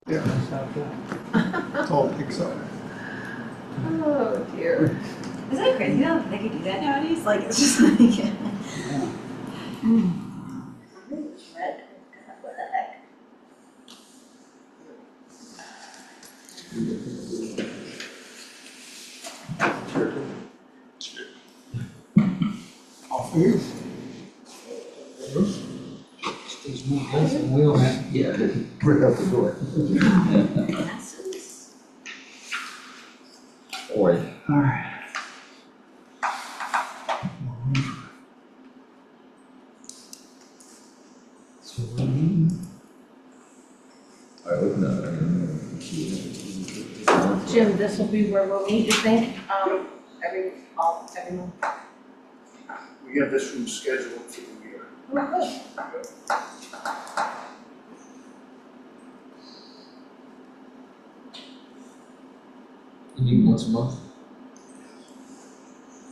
Yeah, it's all exciting. Oh dear. Isn't it crazy how they could do that nowadays? Like, it's just like, yeah. What the heck? Off these. These move this and we'll have, yeah, brick up the door. Passes. Boy. All right. So we're meeting. I hope not. Jim, this will be where we'll meet, you think, every month? We have this room scheduled for the year. Oh, You meet once a month?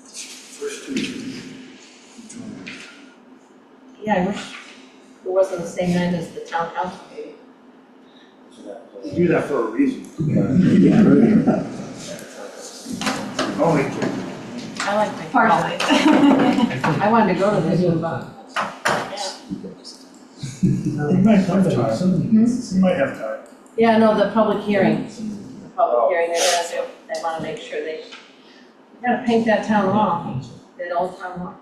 First Tuesday. good. Yeah, I wish it wasn't the same night as the townhouse meeting. We do that for a reason. Only kidding. I like my Partially. I wanted to go to this one, but. You might have time. You might have time. Yeah, no, the public hearing, they're gonna do, they wanna make sure they gotta paint that town hall, that old town hall.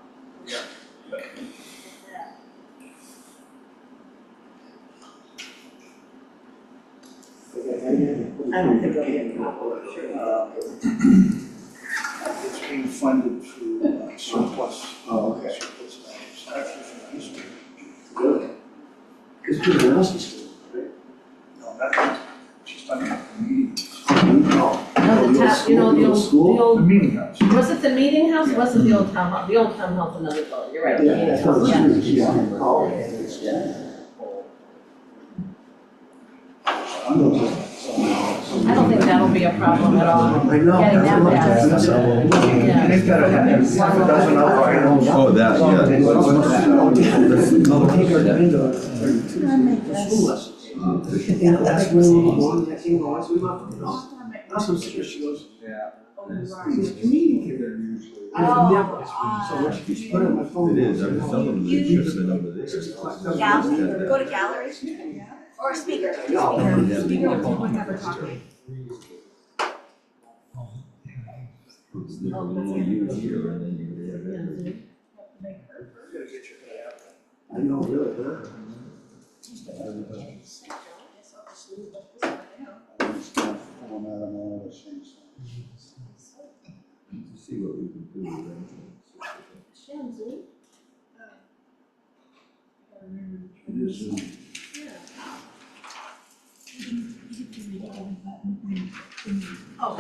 I don't think it'll be a problem, I'm sure. It's being funded through surplus. Oh, okay. Surplus values, actually from the history. Really? Because people else is still, right? No, that's just on the meeting. No. No, the town, you know, the School? The old, meeting house. was it the meeting house, wasn't the old town hall, the old town hall's another building, you're right. the meeting that's house, yeah. Yeah. Oh, okay. Yeah. I don't think that'll be a problem at all, I know. getting that passed. Yeah. They've got to have half a dozen other items. Oh, that, School lessons. And that's where we want, that thing was, we want, that's some serious, she goes, she's a comedian here. I've never, so when she put it on my phone. it is, I was telling them they should have been over there. Gallery, go to gallery, or speaker, No. speaker would never talk to me. There's a little you here and then you there. I know, really, huh? To see what we can do with them. It is, Oh.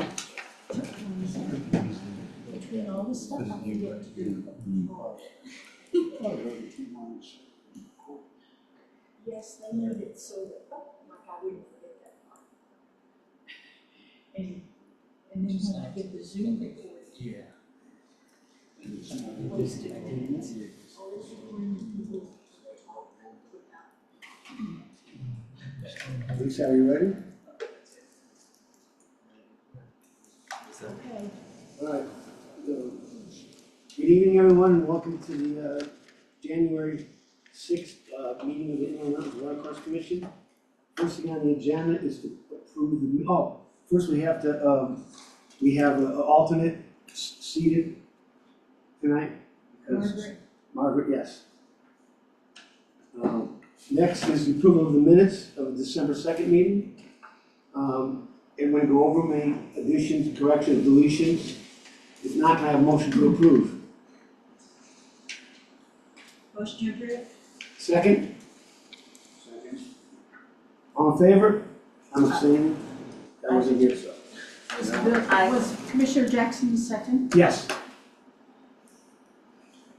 Between all the stuff I can get to do. Yes, they made it so that, like, I wouldn't forget that part. And then when I did the Zoom report. Yeah. Lisa, are you ready? Okay. All right. Good evening, everyone, and welcome to the January 6th meeting of the Inland Mountain Watercourse Commission. First thing on the agenda is to approve the, first we have to, we have an alternate seated tonight. because Margaret, yes. Next is the approval of the minutes of the December 2nd meeting. And we're going to go over any additions, corrections, deletions. If not, can I have a motion to approve? Motion to approve? Second? Second. All in favor? I'm abstaining. That wasn't here, so. Was Commissioner Jackson the second? Yes.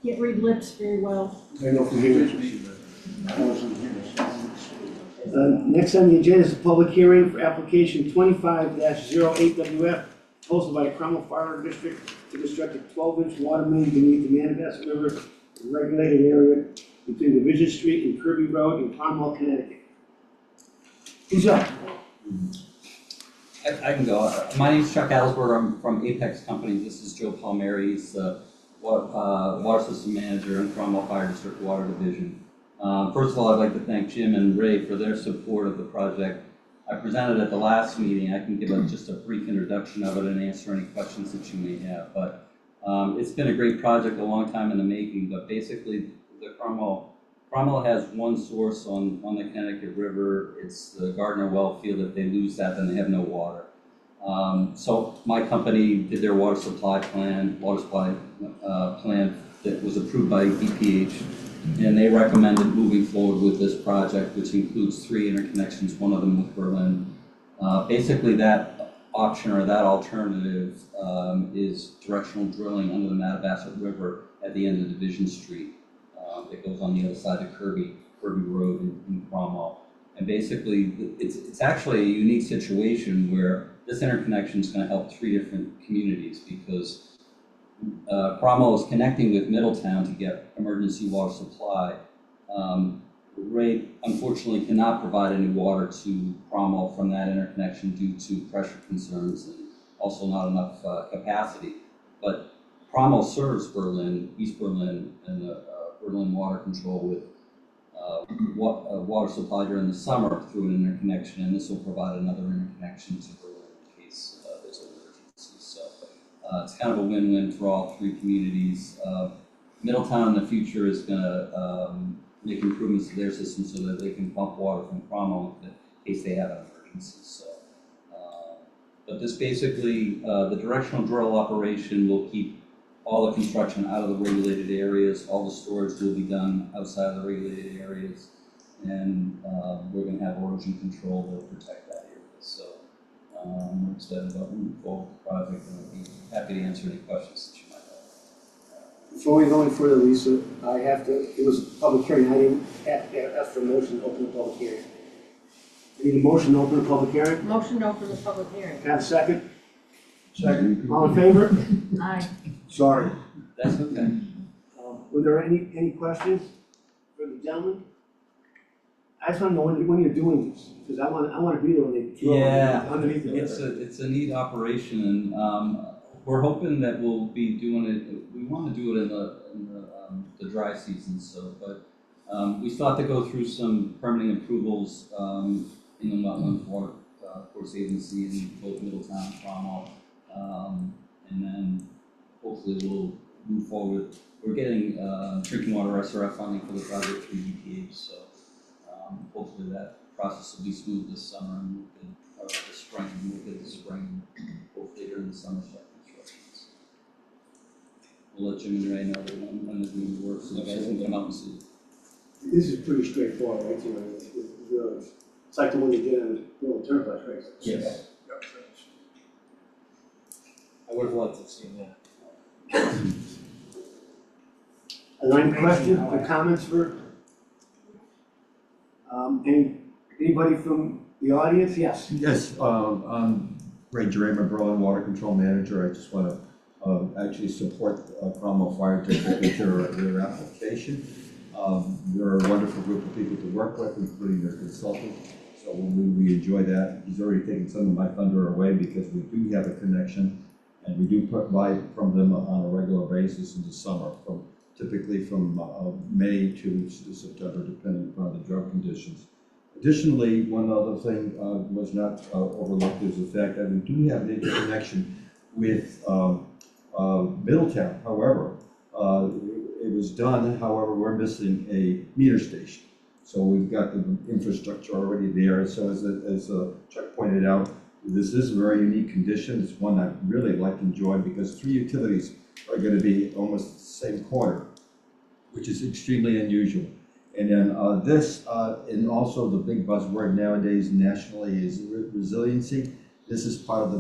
Can't read lips very well. There you go from here. Next on the agenda is a public hearing for application 25-08WF, proposal by the Cromwell Fire District to construct a 12-inch water main beneath the Manabas River regulated area between Division Street and Kirby Road in Cromwell, Connecticut. Who's up? I can go. My name's Chuck Ellsberg. I'm from Apex Company. This is Joe Palmieri. He's the water system manager in Cromwell Fire District Water Division. First of all, I'd like to thank Jim and Ray for their support of the project. I presented at the last meeting. I can give just a brief introduction of it and answer any questions that you may have. But it's been a great project, a long time in the making. But basically, the Cromwell has one source on the Connecticut River. It's the Gardner well field. If they lose that, then they have no water. So my company did their water supply plan that was approved by EPH, and they recommended moving forward with this project, which includes 3 interconnections, one of them with Berlin. Basically, that option or that alternative is directional drilling under the Mattabesset River at the end of Division Street. That goes on the other side of Kirby Road in Cromwell. And basically, it's actually a unique situation where this interconnection is going to help 3 different communities, because Cromwell is connecting with Middletown to get emergency water supply. Ray unfortunately cannot provide any water to Cromwell from that interconnection due to pressure concerns and also not enough capacity. But Cromwell serves Berlin, East Berlin, and Berlin Water Control with water supply during the summer through an interconnection, and this will provide another interconnection to Berlin in case there's an emergency. So it's kind of a win-win for all 3 communities. Middletown in the future is going to make improvements to their system so that they can pump water from Cromwell in case they have an emergency. So, but this basically, the directional drill operation will keep all the construction out of the regulated areas. All the storage will be done outside of the regulated areas, and we're going to have erosion control to protect that area. So we're excited about moving forward with the project, and I'll be happy to answer any questions that you might have. Before we go any further, Lisa, it was a public hearing. I didn't ask for a motion to open the public hearing. I need a motion to open the public hearing. Motion to open the public hearing. Have a second? Second. All in favor? Aye. Sorry. That's okay. Were there any questions for the gentleman? I just want to know when you're doing this, because I want to be there when they throw it underneath the river. It's a neat operation, and we're hoping that we'll be doing it. We want to do it in the dry season. So, but we still have to go through some permitting approvals in the Wetlands Water Course Agency in both Middletown and Cromwell, and then hopefully we'll move forward. We're getting drinking water SRF funding for the project through EPH, so hopefully that process will be smooth this summer, and the spring, and we'll get the spring, hopefully during the summer start construction. We'll let Jim and Ray know when the new works, so you guys can come out and see. This is pretty straightforward, right? It's like the one you did on the World Turnpike, right? Yes. I would have liked to have seen that. Are there any questions or comments for anybody from the audience? Yes. Yes, I'm Ray Dramer, Berlin Water Control Manager. I just want to actually support Cromwell Fire District with their application. They're a wonderful group of people to work with, including their consultant. So we enjoy that. He's already taken some of my thunder away because we do have a connection, and we do buy from them on a regular basis in the summer, typically from May to September, depending upon the drought conditions. Additionally, one other thing was not overlooked is the fact that we do have an interconnection with Middletown. However, it was done, however, we're missing a meter station. So we've got the infrastructure already there. So as Chuck pointed out, this is a very unique condition. It's one I really like to enjoy because 3 utilities are going to be almost the same corner, which is extremely unusual. And then this, and also the big buzzword nowadays nationally is resiliency. This is part of the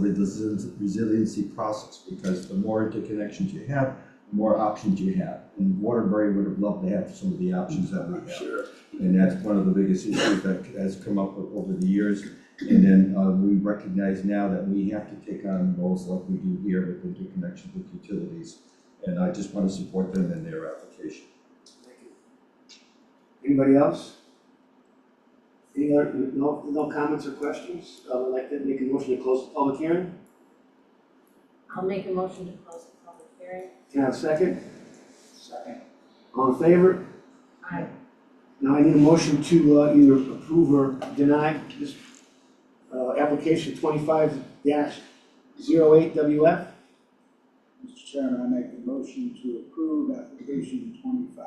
resiliency process because the more interconnections you have, the more options you have. And Waterbury would have loved to have some of the options that we have. Sure. And that's one of the biggest issues that has come up over the years. And then we recognize now that we have to take on roles like we do here with interconnection with utilities. And I just want to support them in their application. Thank you. Anybody else? Any other, no comments or questions? I would like to make a motion to close the public hearing. I'll make a motion to close the public hearing. Can I have a second? Second. All in favor? Aye. Now I need a motion to either approve or deny this application 25-08 WF. Mr. Chairman, I make a motion to approve application 25-08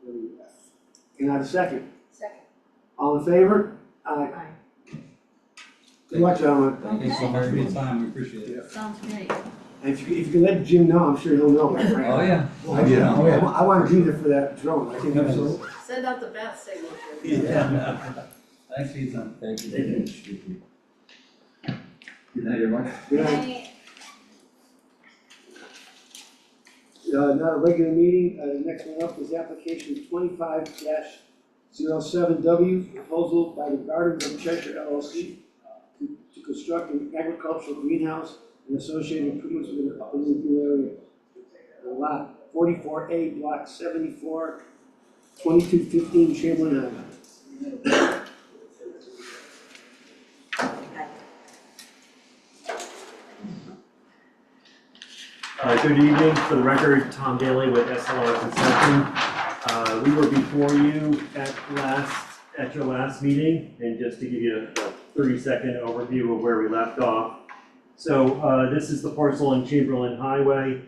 WF. Can I have a second? Second. All in favor? Aye. Aye. Good luck, gentlemen. Thank you so much for your time, we appreciate it. Sounds great. And if you can let Jim know, I'm sure he'll know. Oh, yeah. I want to be there for that drone. I think that's so. Send out the bat signal. Thanks for your time. Thank you. Good night, everyone. Good night. Not a regular meeting, next one up is application 25-07W, proposal by the Gardens of Cheshire LLC to construct an agricultural greenhouse and associated improvements within the Upper Review area. Lot 44A, block 74, 2215 Chamberlain Highway. Good evening, for the record, Tom Daly with SLR Consulting. We were before you at your last meeting, and just to give you a 30-second overview of where we left off. So this is the parcel on Chamberlain Highway.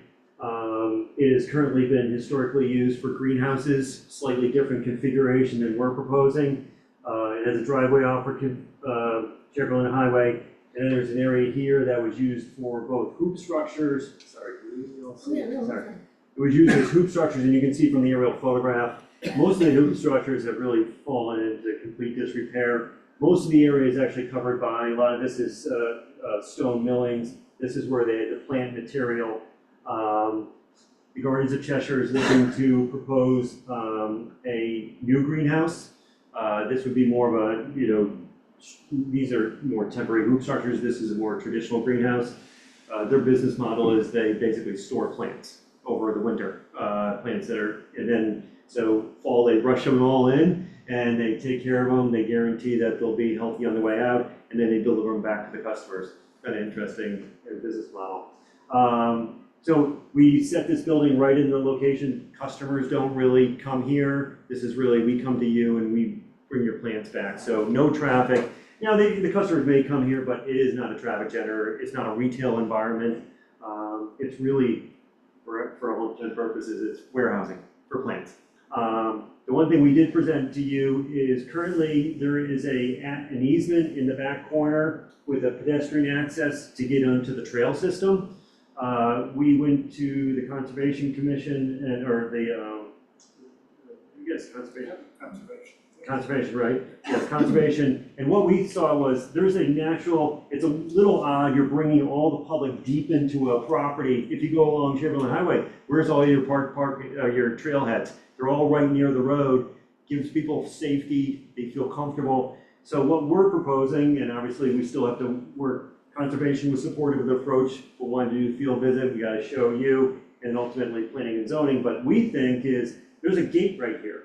It has currently been historically used for greenhouses, slightly different configuration than we're proposing. It has a driveway off of Chamberlain Highway, and then there's an area here that was used for both hoop structures. Sorry, can you all see? Sorry. It was used as hoop structures, and you can see from the aerial photograph, most of the hoop structures have really fallen into complete disrepair. Most of the area is actually covered by, a lot of this is stone millings. This is where they had to plant material. The Gardens of Cheshire is looking to propose a new greenhouse. This would be more of a, these are more temporary hoop structures. This is a more traditional greenhouse. Their business model is they basically store plants over the winter, plants that are, and then, so fall they rush them all in and they take care of them. They guarantee that they'll be healthy on the way out, and then they deliver them back to the customers. Kind of interesting business model. So we set this building right in the location. Customers don't really come here. This is really, we come to you and we bring your plants back. So no traffic. Now the customers may come here, but it is not a traffic generator. It's not a retail environment. It's really, for all intents and purposes, it's warehousing for plants. The one thing we did present to you is currently there is an easement in the back corner with a pedestrian access to get onto the trail system. We went to the Conservation Commission or Conservation, right? Yes, Conservation. And what we saw was there's a natural, it's a little odd, you're bringing all the public deep into a property. If you go along Chamberlain Highway, where's all your your trailheads? They're all right near the road, gives people safety, they feel comfortable. So what we're proposing, and obviously we still have to work, Conservation was supportive of the approach, we wanted to do a field visit, we gotta show you, and ultimately planning and zoning. But we think is, there's a gate right here.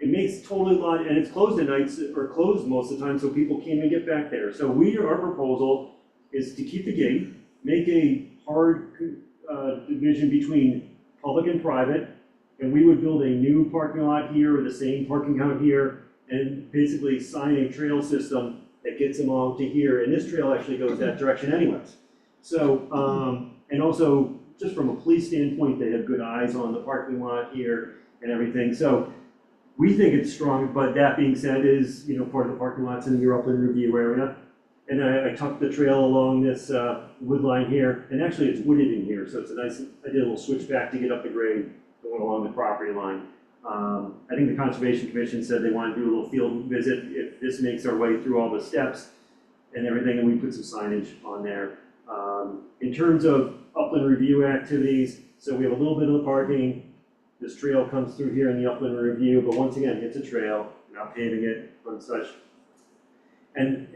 It makes totally a lot, and it's closed at nights, or closed most of the time, so people can't even get back there. So our proposal is to keep the gate, make a hard division between public and private, and we would build a new parking lot here, or the same parking lot here, and basically sign a trail system that gets them all to here. And this trail actually goes that direction anyways. So, and also, just from a police standpoint, they have good eyes on the parking lot here and everything. So we think it's strong, but that being said is, part of the parking lot's in your upland review area. And I tucked the trail along this wood line here, and actually it's wooded in here, so it's a nice, I did a little switchback to get up the grade going along the property line. I think the Conservation Commission said they want to do a little field visit if this makes our way through all the steps and everything, and we put some signage on there. In terms of upland review activities, so we have a little bit of the parking. This trail comes through here in the upland review, but once again, it's a trail, we're not paving it and such. And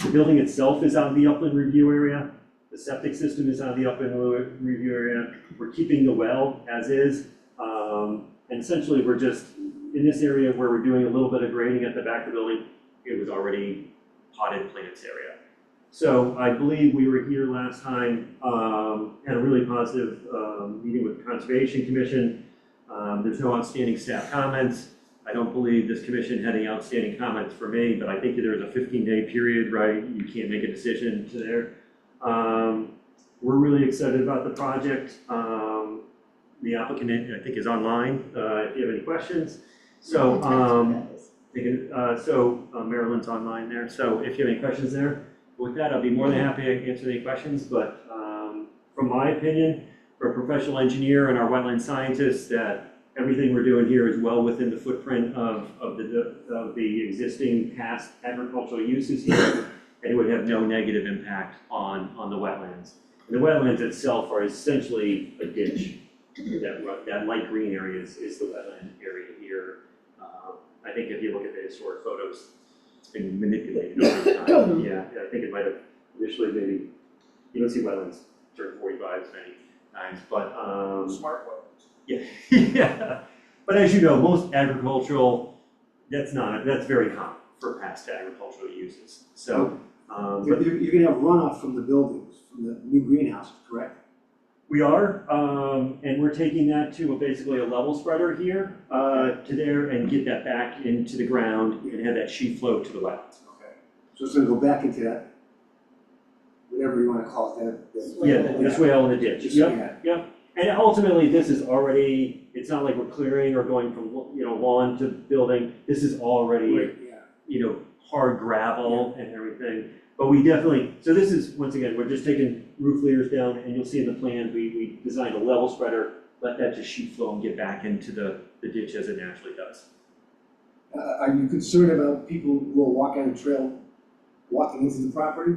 the building itself is out of the upland review area. The septic system is out of the upland review area. We're keeping the well as is. And essentially, we're just, in this area where we're doing a little bit of grading at the back of the building, it was already potted plants area. So I believe we were here last time, had a really positive meeting with the Conservation Commission. There's no outstanding staff comments. I don't believe this commission had any outstanding comments for me, but I think there's a 15-day period, right? You can't make a decision to there. We're really excited about the project. The applicant, I think, is online, if you have any questions. So, Marilyn's online there. So if you have any questions there, with that, I'll be more than happy to answer any questions. But from my opinion, for a professional engineer and our wetland scientists, that everything we're doing here is well within the footprint of the existing past agricultural uses here, and it would have no negative impact on the wetlands. And the wetlands itself are essentially a ditch. That light green area is the wetland area here. I think if you look at the historic photos, it's been manipulated over time. Yeah, I think it might have initially maybe, you don't see wetlands during 45 many times, but Smart wetlands. yeah, yeah. But as you know, most agricultural, that's very common for past agricultural uses. So, You're gonna have runoff from the buildings, from the new greenhouses, correct? we are, and we're taking that to basically a level spreader here, to there, and get that back into the ground and have that sheet flow to the wetlands. Okay. So it's gonna go back into that, whatever you wanna call it, that. Yeah, this way all in the ditch. Just- Yep, yep. And ultimately, this is already, it's not like we're clearing or going from, lawn to building. This is already, Right, yeah. hard gravel and everything. But we definitely, so this is, once again, we're just taking roof layers down, and you'll see in the plan, we designed a level spreader, let that just sheet flow and get back into the ditch as it naturally does. Are you concerned about people who are walking on the trail, walking into the property?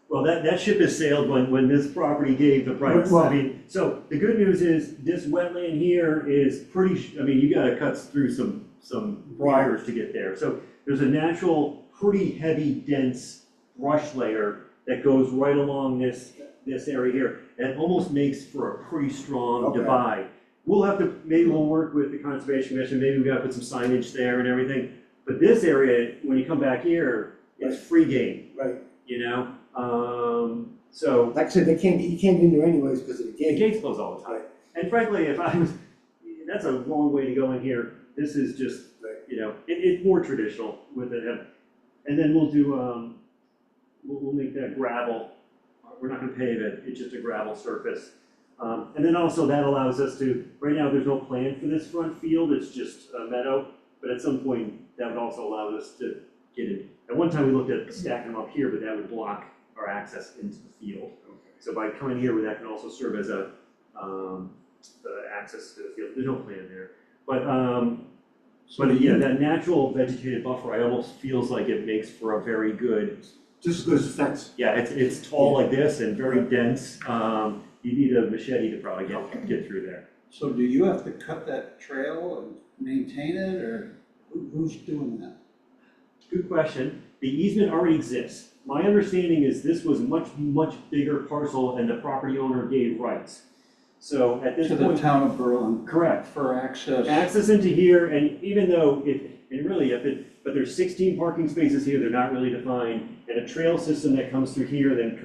Well, that ship has sailed when this property gave the price. Well- I mean, so the good news is this wetland here is pretty, you gotta cut through some briars to get there. So there's a natural, pretty heavy, dense brush layer that goes right along this area here. And it almost makes for a pretty strong Okay. divide. Maybe we'll work with the Conservation Commission, maybe we gotta put some signage there and everything. But this area, when you come back here, it's free game, Right. So Like I said, you can't get in there anyways because of the the gate. gates close all the time. And frankly, that's a long way to go in here. This is just, Right. it's more traditional with it. And then we'll do, we'll make that gravel. We're not gonna pave it, it's just a gravel surface. And then also that allows us to, right now, there's no plan for this front field, it's just a meadow. But at some point, that would also allow us to get in. At one time, we looked at stacking them up here, but that would block our access into the field. So by coming here, that can also serve as a access to the field. There's no plan there. But yeah, that natural vegetated buffer, I almost feels like it makes for a very good, Just as good as a fence. yeah, it's tall like this and very dense. You need a machete to probably get through there. So do you have to cut that trail and maintain it, or who's doing that? Good question. The easement already exists. My understanding is this was much bigger parcel and the property owner gave rights. So at this To point. the town of Berlin Correct. for access? Access into here, and even though but there's 16 parking spaces here, they're not really defined, and a trail system that comes through here, then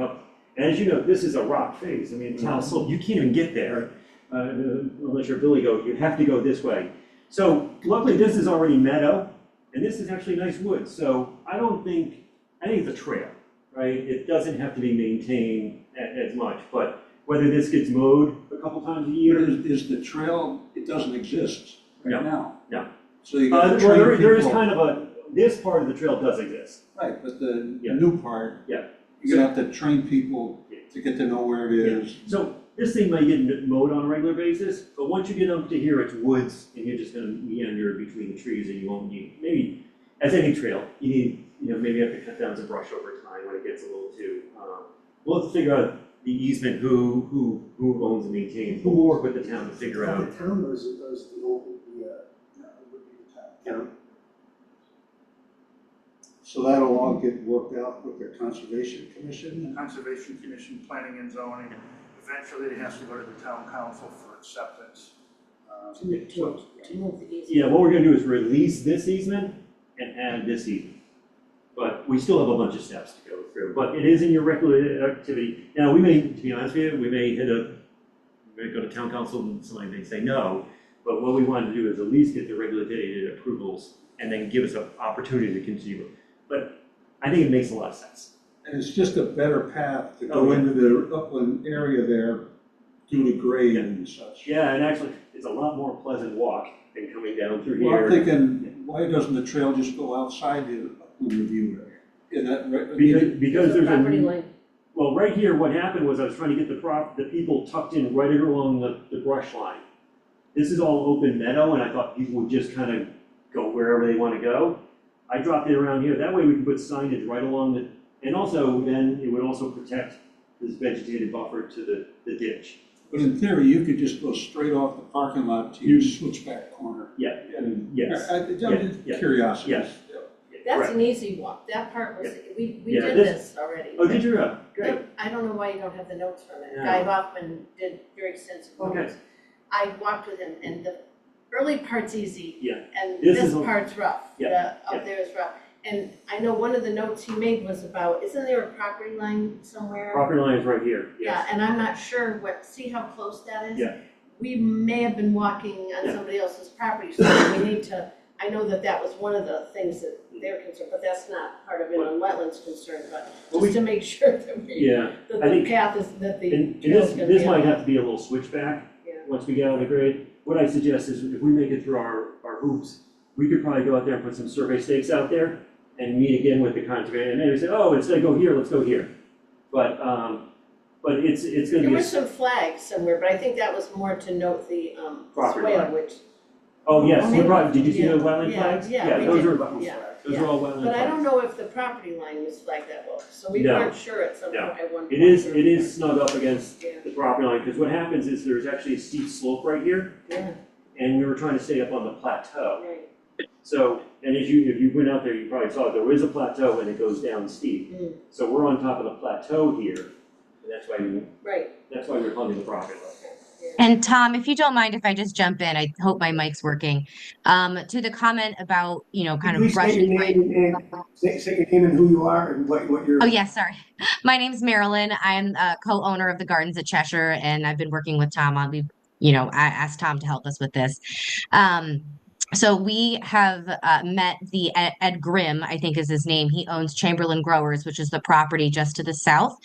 and as you know, this is a rock face. Town slope, you can't even get there, unless you're a billy goat, you have to go this way. So luckily, this is already meadow, and this is actually nice wood, so I think it's a trail, right? It doesn't have to be maintained as much, but whether this gets mowed a couple times a year. Is the trail, it doesn't exist No, right now? no. So you got to Well, train there is people. kind of this part of the trail does exist. Right, but the Yeah. new part. Yeah. You're gonna have to train people to get to know where it is. So this thing might get mowed on a regular basis, but once you get up to here, it's woods, and you're just gonna meander between the trees, and you won't need, maybe, as any trail, you need, maybe you have to cut down some brush over time when it gets a little too, we'll have to figure out the easement, who owns and maintains, but we'll work with the town to figure Is out. it the town or is it the old, No, it would be the town. town? So that'll all get worked out with the Conservation Commission? Conservation Commission, Planning and Zoning. Eventually, it has to go to the town council for acceptance. To move the easement. Yeah, what we're gonna do is release this easement and add this easement. But we still have a bunch of steps to go through, but it is in your regulated activity. Now, we may, to be honest with you, we may go to town council and somebody may say no, but what we want to do is at least get the regulated approvals and then give us an opportunity to continue. But I think it makes a lot of sense. And it's just a better path to Oh, go yeah. into the upland area there due to grade Yeah. and such. Yeah, and actually, it's a lot more pleasant walk than coming down through Well, I'm here. thinking, why doesn't the trail just go outside the upland review area? In that, I mean, Because there's Property a, line. well, right here, what happened was I was trying to get the people tucked in right along the brush line. This is all open meadow, and I thought people would just kind of go wherever they want to go. I dropped it around here, that way we can put signage right along the, and also then it would also protect this vegetated buffer to the ditch. but in theory, you could just go straight off the parking lot to your switchback corner. Yeah, And yes. Yeah. Curiosity. Yeah. That's an easy walk, that part was, we Yeah, did this- this already. Oh, did you? Great. Yep, I don't know why you don't have the notes from it. Yeah. Guy Hoffman did very extensive Okay. notes. I walked with him and the early part's easy. Yeah. And This this is a- part's rough. Yeah, The up there is rough. And I know one of the notes he made was about, isn't there a property line somewhere? Property line is right here, Yeah, yes. and I'm not sure see how close that is? Yeah. We may have been walking on Yeah. somebody else's property, so we need to, I know that was one of the things that they're concerned, but that's not part of it on wetlands concern, but Well, just to make sure that Yeah, that I the think- path is, that the and trail's gonna be. this might on. have to be a little switchback. Yeah. Once we get out of the grade. What I suggest is if we make it through our hoops, we could probably go out there and put some survey stakes out there and meet again with the conservation, and maybe say, oh, instead of go here, let's go here. But it's gonna There be, were some flags somewhere, but I think that was more to note the Property swale, line. which, oh, yes, maybe- did you see those wetland yeah, flags? yeah, we those did, are, yeah, those are all wetland flags. but I don't know if the property line was flagged that well, so we No. weren't sure at some No. point, at one point. It is snug up against Yeah. the property line, because what happens is there's actually a steep slope right here, Yeah, and we were trying to stay up on the plateau. right. So, and if you went out there, you probably saw there is a plateau and it goes down steep. Mm. So we're on top of the plateau here, and that's why Right. we're funding the property line. And Tom, if you don't mind if I just jump in, I hope my mic's working. To the comment about, kind of Please brush state your and name and say your name and who you are and what you're. Oh, yes, sorry. My name's Marilyn. I'm a co-owner of the Gardens at Cheshire, and I've been working with Tom on, I asked Tom to help us with this. So we have met the Ed Grimm, I think is his name. He owns Chamberlain Growers, which is the property just to the south.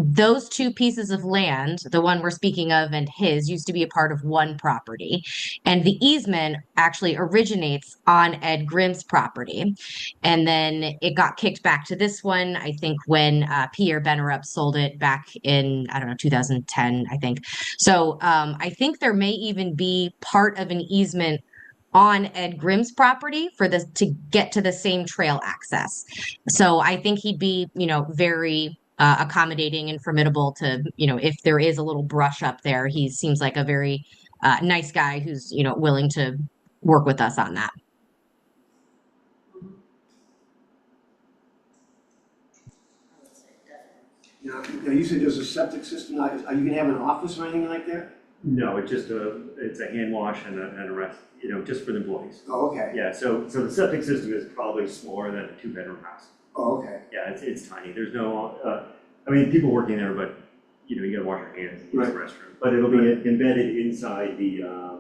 Those two pieces of land, the one we're speaking of and his, used to be a part of one property. And the easement actually originates on Ed Grimm's property. And then it got kicked back to this one, I think, when Pierre Benerup sold it back in, 2010, I think. So I think there may even be part of an easement on Ed Grimm's property to get to the same trail access. So I think he'd be, very accommodating and formidable to, if there is a little brush up there. He seems like a very nice guy who's, willing to work with us on that. Now, you said there's a septic system, are you gonna have an office or anything like that? No, it's a hand wash and a rest, just for the employees. Oh, okay, Yeah, so the septic system is probably smaller than a 2-bedroom house. oh, okay, Yeah, it's tiny. There's no, people working there, but, you gotta wash your hands and use the restroom. But it'll be embedded inside the greenhouse.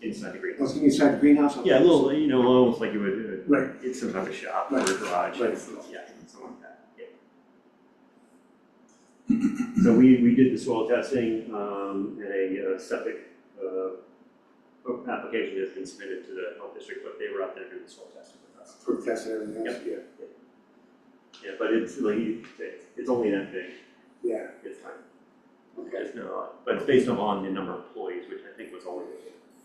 it's gonna be inside the greenhouse? Yeah, a little, almost like you would, Right. it's some type of shop or Right. a garage, Right. yeah, something like that, yeah. So we did the soil testing, and a septic, application has been submitted to the health district, but they were out there doing the soil testing with us. For tests and everything else, yeah, Yeah, but it's like, it's only that big, yeah, it's tiny. okay. There's no, but it's based on the number of employees, which I think was only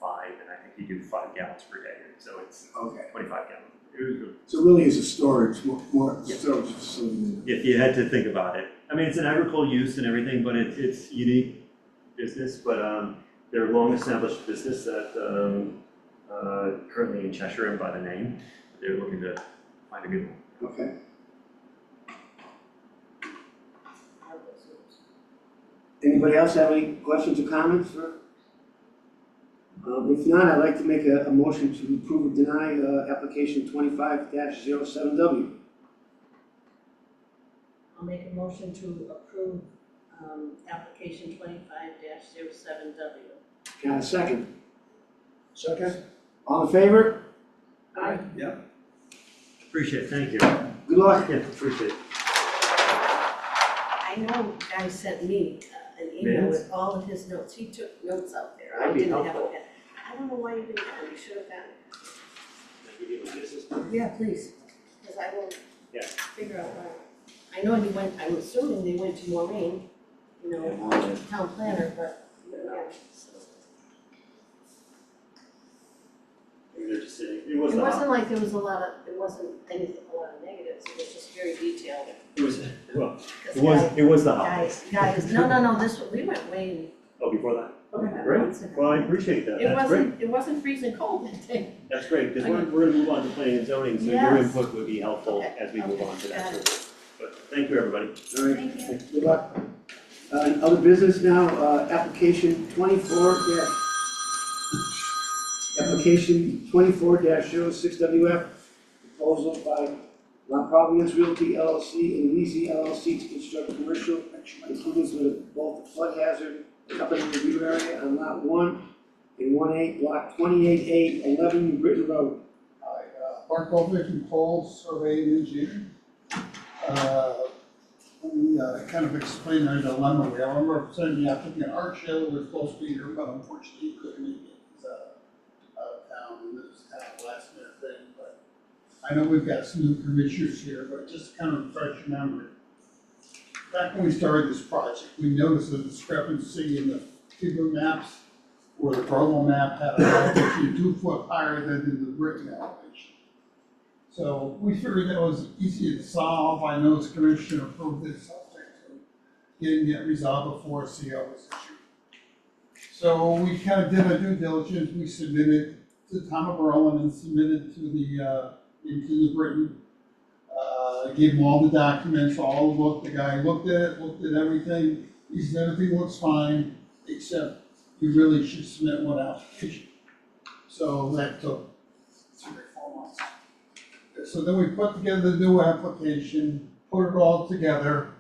5, and I think you do 5 gallons per day, so it's Okay, 25 gallons. It was good. so it really is a storage, more Yeah. storage facility. If you had to think about it. I mean, it's an agricultural use and everything, but it's unique business, but they're a long-established business that currently in Cheshire and by the name. They're looking to find a good one. Okay. Anybody else have any questions or comments for? If not, I'd like to make a motion to approve or deny, application 25-07W. I'll make a motion to approve, application 25-07W. Can I have a second? Second? All in favor? Aye. Yep. Appreciate it, thank you. Good luck. Yeah, appreciate it. I know Guy sent me an email Minutes? with all of his notes. He took notes out there. I That'd be didn't have a helpful. pen. I don't know why you didn't have it. You should have had it. Can I give you a business card? Yeah, please, because I will Yeah. figure out why. I know he went, I'm assuming they went to Maureen, you know, town planner, but, yeah, so. Maybe they're just sitting, It wasn't like there was a lot of, it wasn't anything, a lot of negatives, it was just very detailed. it was, well, 'Cause it was the Guy, holidays. no, this one, we went way. Oh, before that? Okay, Yeah, great. months ago. Well, I appreciate that. It That's great. wasn't freezing cold that day. That's great, because Okay. we're gonna move on to planning and zoning, so your Yes. input would be helpful Okay. as we move on to that. Got it. But thank you, everybody. All right, Thank you. good luck. Other business now, application 24-06WF, proposal by La Providence Realty LLC and Leasy LLC to construct commercial improvements with both flood hazard company review area on lot 1 and 1A, block 28A, 11 New Britain Road. Hi, Mark Goldman from Paul Surveying Engineering. Let me kind of explain our dilemma. We are representing the applicant Art Shell, who was supposed to be here, but unfortunately he couldn't make it. He's out of town, and this is kind of a last minute thing, but I know we've got some new commissioners here, but just kind of refresh your memory. Back when we started this project, we noticed a discrepancy in the FIBA maps, where the Berlin map had an elevation 2 foot higher than in the Britain elevation. So we figured that was easy to solve. I know this commission approved this subject to getting it resolved before a CO was issued. So we kind of did our due diligence. We submitted to Tom of Berlin and submitted to the into the Britain. Gave him all the documents, all the look. The guy looked at everything. He said everything looks fine, except you really should submit one application. So that took 3 or 4 months. So then we put together the new application, put it all together.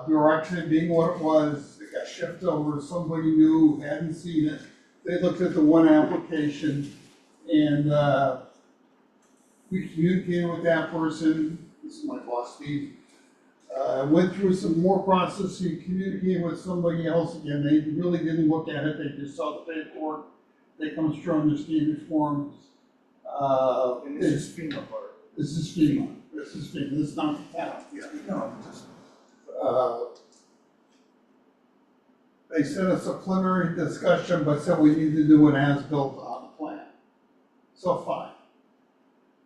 Bureaucracy being what it was, it got shipped over to somebody new who hadn't seen it. They looked at the one application and we communicated with that person. This is my boss, Steve. Went through some more processing, communicated with somebody else again. They really didn't look at it, they just saw the paperwork. They come strong to standard forms. And this is FEMA part. This is FEMA, this is not the town. Yeah, no, just. They sent us a preliminary discussion, but said we need to do an as-built on the plan. So fine.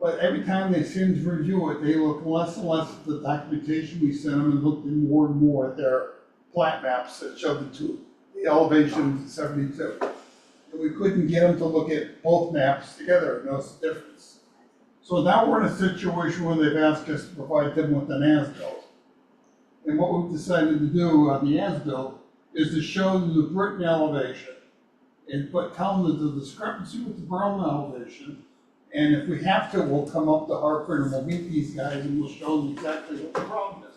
But every time they seem to review it, they look less and less at the documentation we sent them and looked more and more at their plat maps that showed the elevation 72. And we couldn't get them to look at both maps together and notice the difference. So now we're in a situation where they've asked us to provide them with an as-built. And what we've decided to do on the as-built is to show them the Britain elevation and tell them the discrepancy with the Berlin elevation. And if we have to, we'll come up to Hartford and we'll meet these guys and we'll show them exactly what the problem is.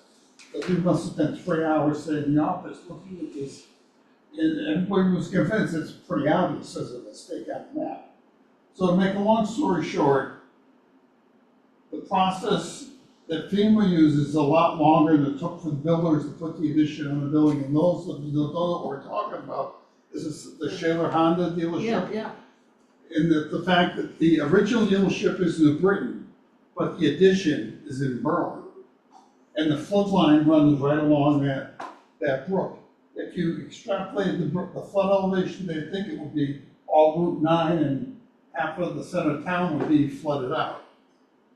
But we must have spent 3 hours sitting in the office looking at this. And everybody was convinced it's pretty obvious as a mistake on the map. So to make a long story short, the process that FEMA uses is a lot longer than it took for the builders to put the addition on the building. And those of you that don't know what we're talking about, this is the Shaler Honda dealership. Yeah. And the fact that the original dealership is in Britain, but the addition is in Berlin. And the flood line runs right along that brook. If you extrapolate the flood elevation, they think it would be all Route 9 and half of the center of town would be flooded out.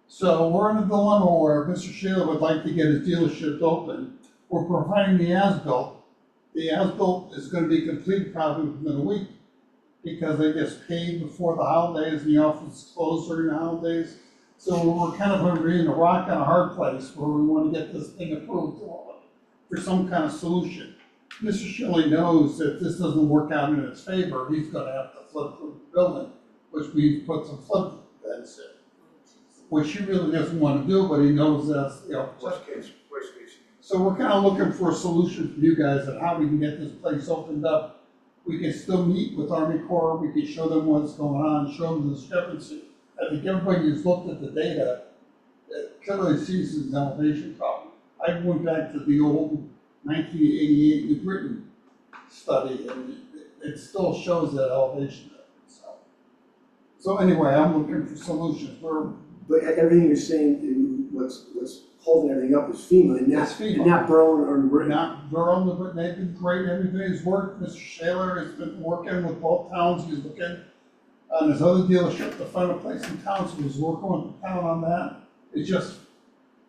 So we're in a dilemma where Mr. Shaler would like to get his dealership open. We're providing the as-built. The as-built is going to be complete probably within a week because they get paid before the holidays and the office is closed during the holidays. So we're kind of in a rock and a hard place where we want to get this thing approved for some kind of solution. Mr. Shelley knows that if this doesn't work out in his favor, he's gonna have to flood-proof the building, which means put some flood vents in. Which he really doesn't want to do, but he knows that's, Worst case. so we're kind of looking for a solution for you guys on how we can get this place opened up. We can still meet with Army Corps, we can show them what's going on, show them the discrepancy. I think everybody who's looked at the data, clearly sees an elevation problem. I went back to the old 1988 New Britain study, and it still shows that elevation. So anyway, I'm looking for solutions. But everything you're saying, what's holding everything up is FEMA, and It's FEMA. and not Berlin or We're Britain. not, they're on the, but they've been great, everything's worked, Mr. Shaler has been working with both towns, he's looking on his other dealership to find a place in town, so he's working with the town on that. It's just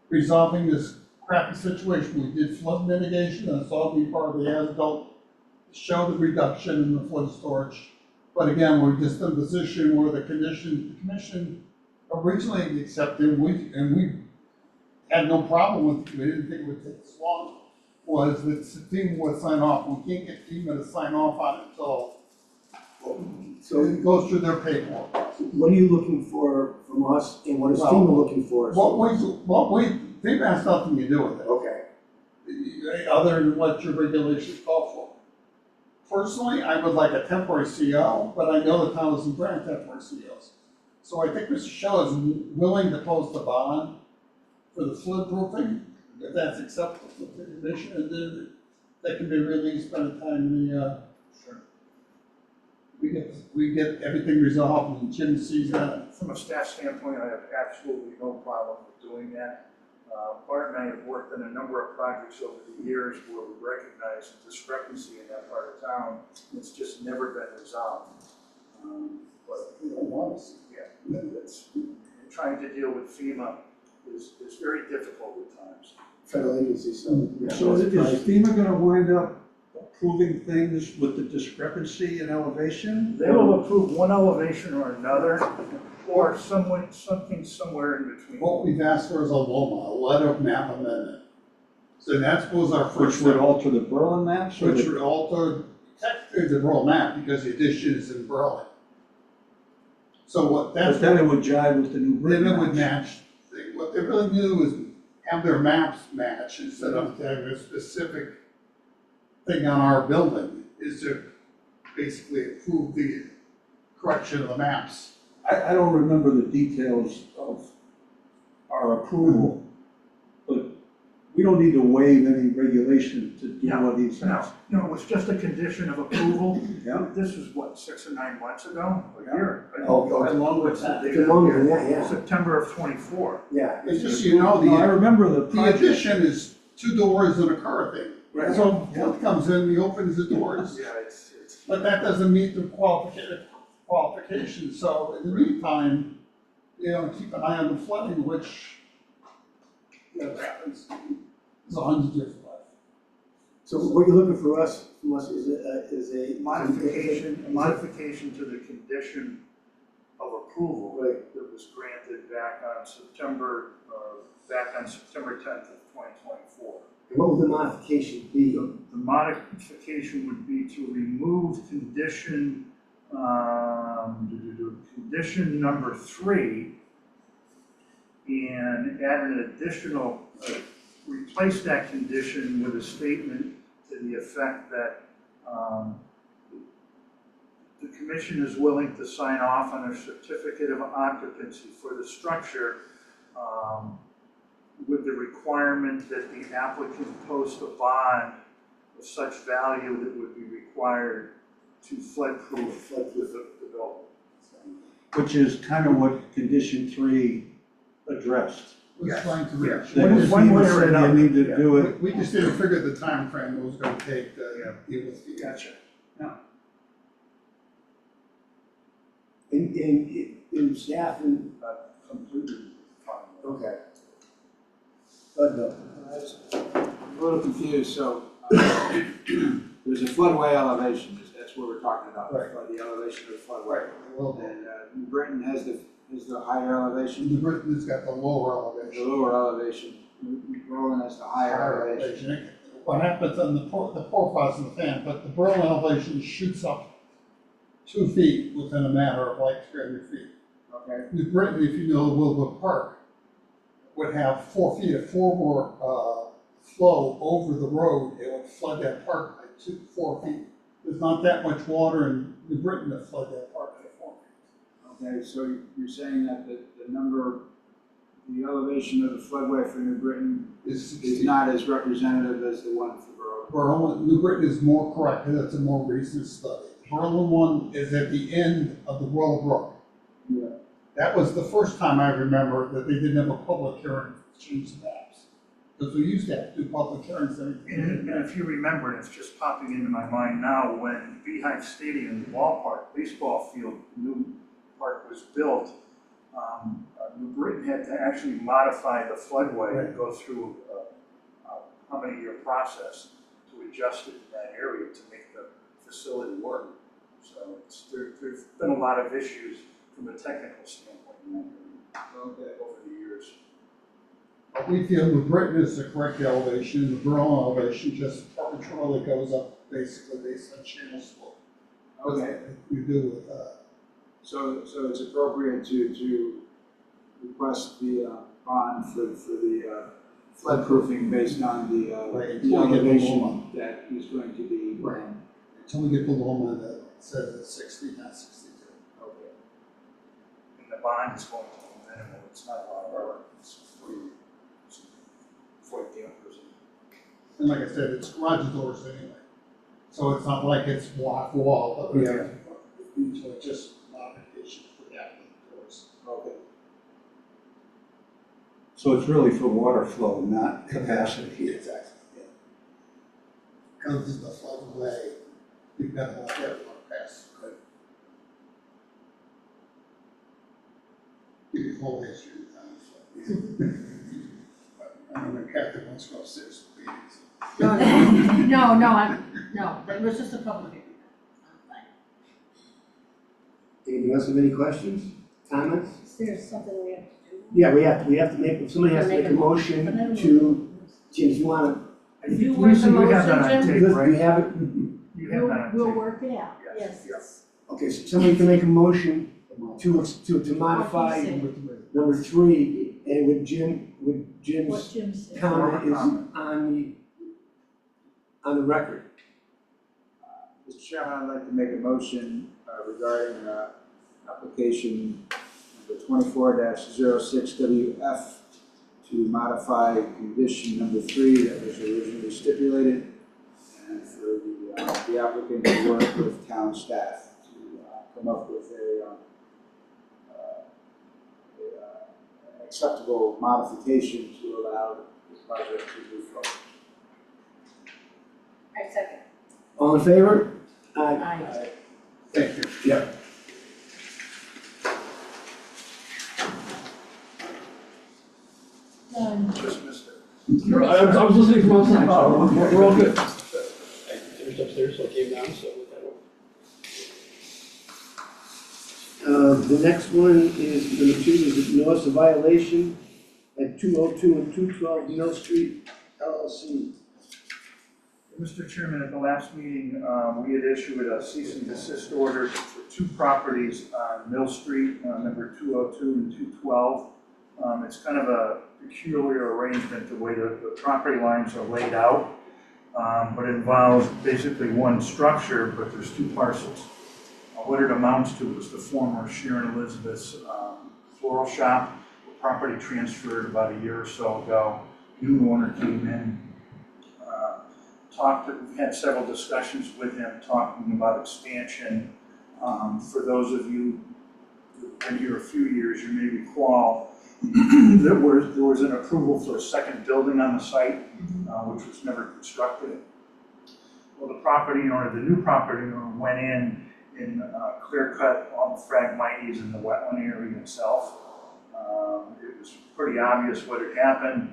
resolving this crappy situation, we did flood mitigation, and it's all be part of the as-built, show the reduction in the flood storage. But again, we're just in a position where the commission originally accepted, we had no problem with it, we didn't think it would take this long, was that FEMA would sign off. We can't get FEMA to sign off on it until it goes through their paperwork. What are you looking for from us, and what is Well, FEMA looking for? FEMA has nothing to do with it, Okay, other than what your regulations call for. Personally, I would like a temporary CO, but I know the town doesn't grant temporary COs. So I think Mr. Shell is willing to post a bond for the flood proofing, if that's acceptable to the commission, and then that can be released by the time we get everything resolved and Jim sees that. From a staff standpoint, I have absolutely no problem with doing that. Bart and I have worked on a number of projects over the years where we recognize the discrepancy in that part of town. It's just never been resolved. But, We don't want to see. yeah, trying to deal with FEMA is very difficult at times. federal agency, so. yeah. So is FEMA gonna wind up approving things with the discrepancy in elevation? They will approve one elevation or another, or something somewhere in between. What we've asked for is a LOMA, a letter of map amendment. So that was our Which first would step, alter the Berlin maps? or which the- would alter technically the Berlin map because the addition is in Berlin. So what that's. But then it would jive with the new Then Britain it would maps. match, what they really do is have their maps match instead of having a specific thing on our building, is to basically approve the correction of the maps. I don't remember the details of our approval, but we don't need to waive any regulation to do what he says. No, it's just a condition of approval. Yeah. This was what, 6 or 9 months ago, a year? Oh, along with that. It's longer than that, yeah, September of '24. yeah. It's just, so you know, No, I the remember the project. addition is 2 doors and a car thing. Right. So flood comes in, he opens the doors, Yeah, it's. but that doesn't meet the qualifications, so in the meantime, keep an eye on the flooding, which, happens. There's 100 years of life. So what you're looking for us, from us is a. Modification to the condition of approval Right. that was granted back on September 10th of 2024. And what would the modification be? The modification would be to remove condition, condition number 3 and add an additional, replace that condition with a statement to the effect that the commission is willing to sign off on a certificate of occupancy for the structure with the requirement that the applicant post a bond of such value that would be required to flood-proof the building. Which is kind of what condition 3 addressed. Was trying to reach. That if One way FEMA or said another, you need to do it. We just didn't figure the time frame it was gonna take to deal with the. Gotcha. In staff and, Completely fine. okay. Bill. I'm a little confused, so there's a floodway elevation, that's what we're talking about, Right. the elevation of the floodway. Well, And New Britain has is the higher elevation, New Britain has got the lower the elevation. lower elevation, Berlin has the higher elevation. What happens on the profiles in the fan, but the Berlin elevation shoots up 2 feet within a matter of like 300 feet. Okay, New Britain, if you know Willwood Park, would have 4 feet of forward flow over the road. It would flood that park by 4 feet. There's not that much water in New Britain to flood that park by 4 feet. okay, so you're saying that the elevation of the floodway for New Britain Is is not as representative as the one for Berlin? Berlin, New Britain is more correct, because it's a more recent study. The Berlin one is at the end of the Willow Brook. Yeah. That was the first time I remember that they didn't have a public hearing to change the maps. Because we used to have to do public hearings. And if you remember, and it's just popping into my mind now, when Beehive Stadium, the ballpark, baseball field, new park was built, New Britain had to actually modify the floodway and go through how many year process to adjust it in that area to make the facility work. So there's been a lot of issues from a technical standpoint in that area over the years. We feel New Britain is the correct elevation, the Berlin elevation just arbitrarily goes up basically based on channel slope. Okay, We do with, so it's appropriate to request the bond for the flood proofing based on the elevation that is going to be. Right. Until we get the Loma that says it's 60, not 62. Okay. And the bond is going to be minimal, it's not a lot of work, it's for the dampers. And like I said, it's garage doors anyway. So it's not like it's wall, but we have, so it's just modification for that doors. Okay. So it's really for water flow, not capacity. Exactly, yeah. Because it's the floodway, you've got to let that water pass. Give you whole history of the town. I remember Catherine once got 6 meetings. No, that was just a public hearing. Anybody else have any questions, comments? Is there something we have to do? Yeah, we have to make, somebody has to make a motion to, Jim, if you wanna. You work the We have that on motion, Jim? tape, Because right? we have it, You have that on We'll tape. work it out, Yes, yes. okay, so somebody can make a motion to modify What you say. number 3, and with What Jim's Jim said. comment is Comment. on the record. Mr. Chairman, I'd like to make a motion regarding application number 24-06WF to modify condition number 3 that was originally stipulated, and for the applicant to work with town staff to come up with an acceptable modification to allow this project to move forward. I second. All in favor? Aye. Thank you. Yep. Just missed it. I was listening from outside, so we're all good. I finished upstairs, so I came down, so. The next one is, number 2, is notice of violation at 202 and 212 Mill Street, LLC. Mr. Chairman, at the last meeting, we had issued a cease and desist order for 2 properties on Mill Street, number 202 and 212. It's kind of a peculiar arrangement, the way the property lines are laid out, but it involves basically one structure, but there's 2 parcels. What it amounts to is the former Sharon Elizabeth's floral shop. The property transferred about a year or so ago. New owner came in, we had several discussions with him talking about expansion. For those of you who've been here a few years, you may recall there was an approval for a second building on the site, which was never constructed. Well, the new property owner went in and clear cut all the phragmites in the wetland area itself. It was pretty obvious what had happened.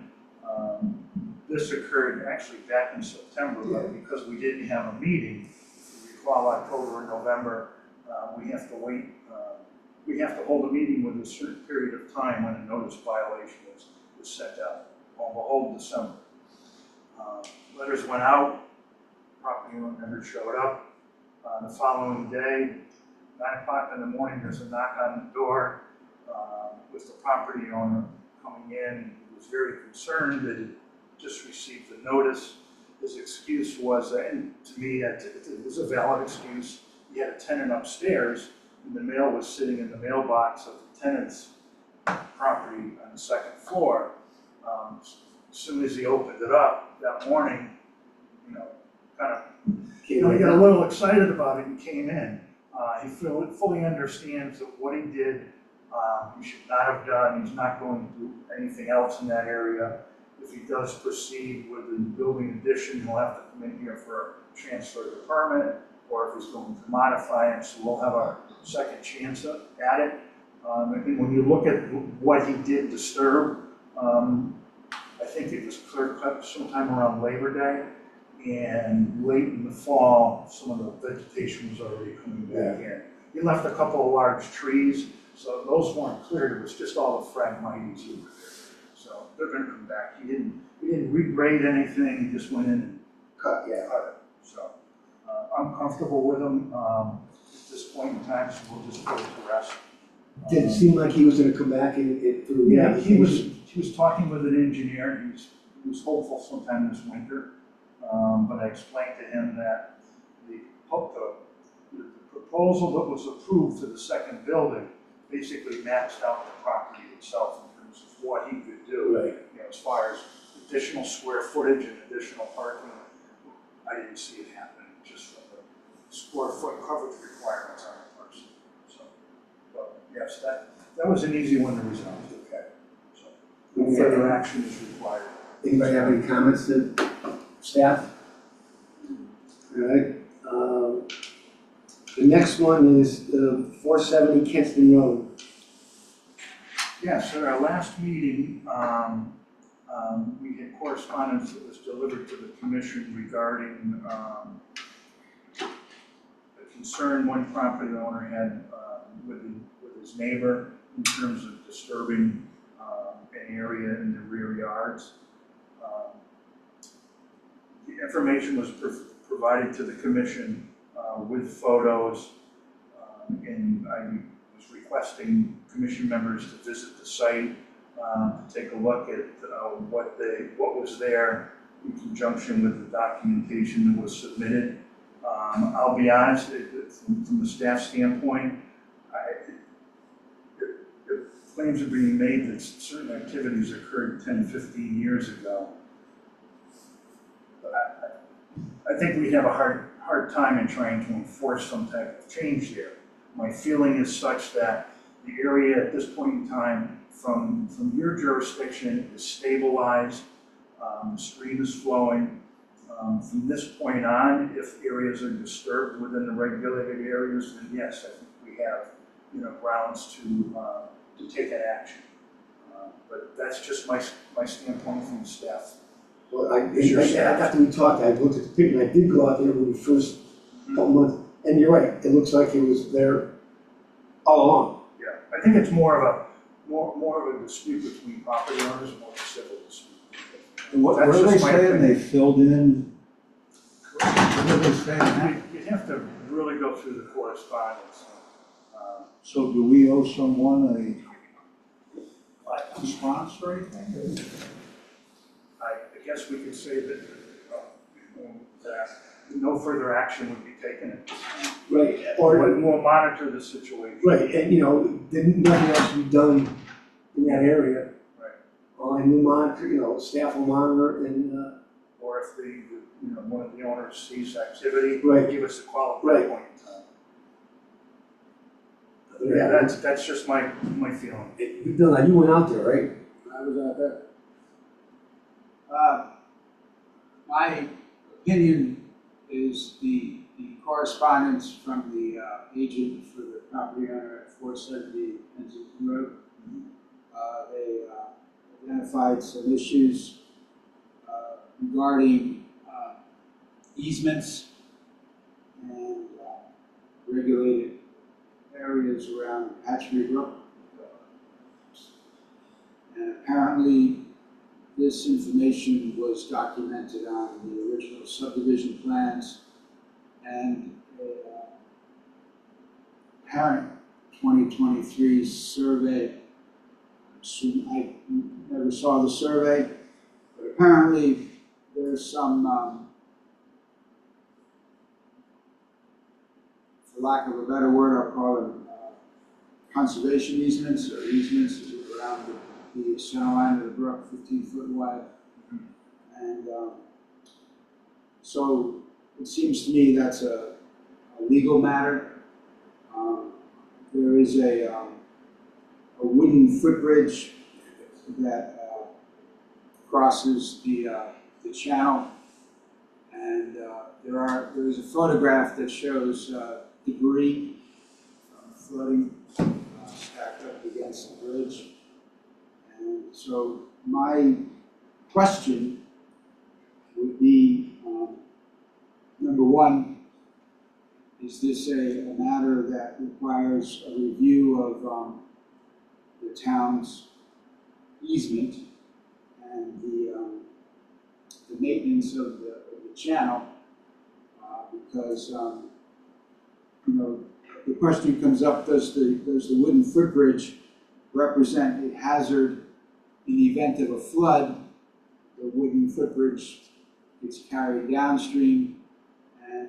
This occurred actually back in September, but because we didn't have a meeting, if you recall, October and November, we have to wait we have to hold a meeting within a certain period of time when a notice violation is sent out. Well, behold, December. Letters went out, property owner never showed up. The following day, 9 o'clock in the morning, there's a knock on the door with the property owner coming in. He was very concerned that he just received the notice. His excuse was, and to me, it was a valid excuse, he had a tenant upstairs, and the mail was sitting in the mailbox of the tenant's property on the second floor. As soon as he opened it up that morning, he got a little excited about it and came in. He fully understands that what he did, he should not have done. He's not going to do anything else in that area. If he does proceed with the building addition, he'll have to come in here for a transfer of the permit, or if he's going to modify it, so we'll have a second chance at it. And when you look at what he did disturb, I think it was clear cut sometime around Labor Day, and late in the fall, some of the vegetation was already coming back in. He left a couple of large trees, so those weren't cleared, it was just all the phragmites who were there. So they're gonna come back. He didn't regrade anything, he just went in and cut it. So I'm comfortable with him at this point in time, so we'll just put it to rest. Did it seem like he was gonna come back and through the Yeah, he application? was talking with an engineer, he was hopeful sometime this winter. But I explained to him that the proposal that was approved for the second building basically maxed out the property itself in terms of what he could do. Right. As far as additional square footage and additional parking, I didn't see it happening just from the square foot coverage requirements on the parcel. So, but yes, that was an easy one to resolve. Okay. So, no further action is required. Anybody have any comments to staff? All right. The next one is 470 Kinston Road. Yes, at our last meeting, we had correspondence that was delivered to the commission regarding a concern one property owner had with his neighbor in terms of disturbing an area in the rear yards. The information was provided to the commission with photos, and I was requesting commission members to visit the site to take a look at what was there in conjunction with the documentation that was submitted. I'll be honest, from the staff standpoint, claims are being made that certain activities occurred 10, 15 years ago. I think we have a hard time in trying to enforce some type of change there. My feeling is such that the area at this point in time, from your jurisdiction, is stabilized, the stream is flowing. From this point on, if areas are disturbed within the regulated areas, then yes, I think we have grounds to take an action. But that's just my standpoint from the staff. Well, after we talked, I looked at the picture, and I did go out there when the first couple months, and you're right, it looks like it was there all along. Yeah, I think it's more of a dispute between property owners, more of a civil dispute. And what That's are they just my saying, opinion. they filled in? What are they saying? You'd have to really go through the correspondence. So do we owe someone a response or anything? I guess we could say that no further action would be taken at this time. Right, We'll monitor the situation. right, and nothing else to be done in that area. Right. And we monitor, staff will monitor and, Or if one of the owners sees activity, Right. give us a call at Right. that point in time. Yeah, that's just my feeling. Bill, you went out there, right? I was out there. My opinion is the correspondence from the agent for the property owner at 470 Kensington Road. They identified some issues regarding easements and regulated areas around Hatchery Brook. And apparently, this information was documented on the original subdivision plans and apparent 2023 survey. I never saw the survey, but apparently there's some, for lack of a better word, I'll call them conservation easements or easements around the center line of the brook, 15 foot wide. And so it seems to me that's a legal matter. There is a wooden footbridge that crosses the channel, and there is a photograph that shows debris floating stacked up against the bridge. And so my question would be, number one, is this a matter that requires a review of the town's easement and the maintenance of the channel? Because you know, the question comes up: does the wooden footbridge represent a hazard in the event of a flood? The wooden footbridge gets carried downstream, and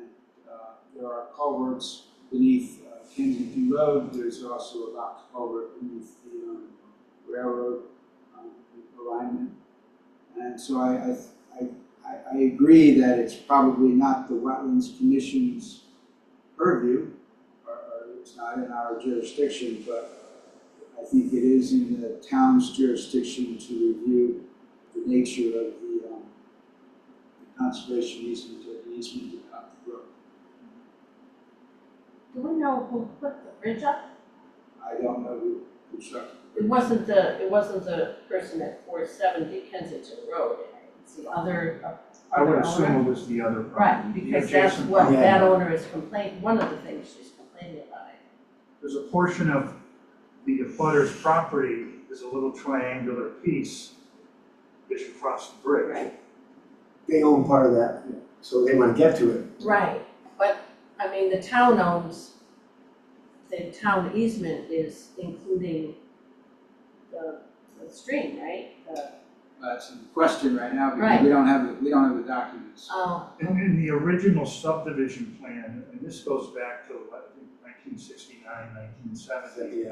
there are culverts beneath Kensington Road. There's also a box culvert beneath the railroad alignment. And so I agree that it's probably not the Wetlands Commission's purview, or it's not in our jurisdiction, but I think it is in the town's jurisdiction to review the nature of the conservation easement or the easement about the brook. Do we know who put the bridge up? I don't know who constructed it. It wasn't the person at 470 Kensington Road. It's the other I would owner. assume it was the other Right, property. because the that's adjacent what property. that owner is complaining, one of the things she's complaining about. There's a portion of the abutter's property, is a little triangular piece as you cross the bridge. Right. They own part of that, so they want to get to it. Right, but, I mean, the town owns, the town easement is including the stream, right? That's in question right now because Right. we don't have the documents. Oh, In the original subdivision plan, and this goes back to, I think, 1969, 1970,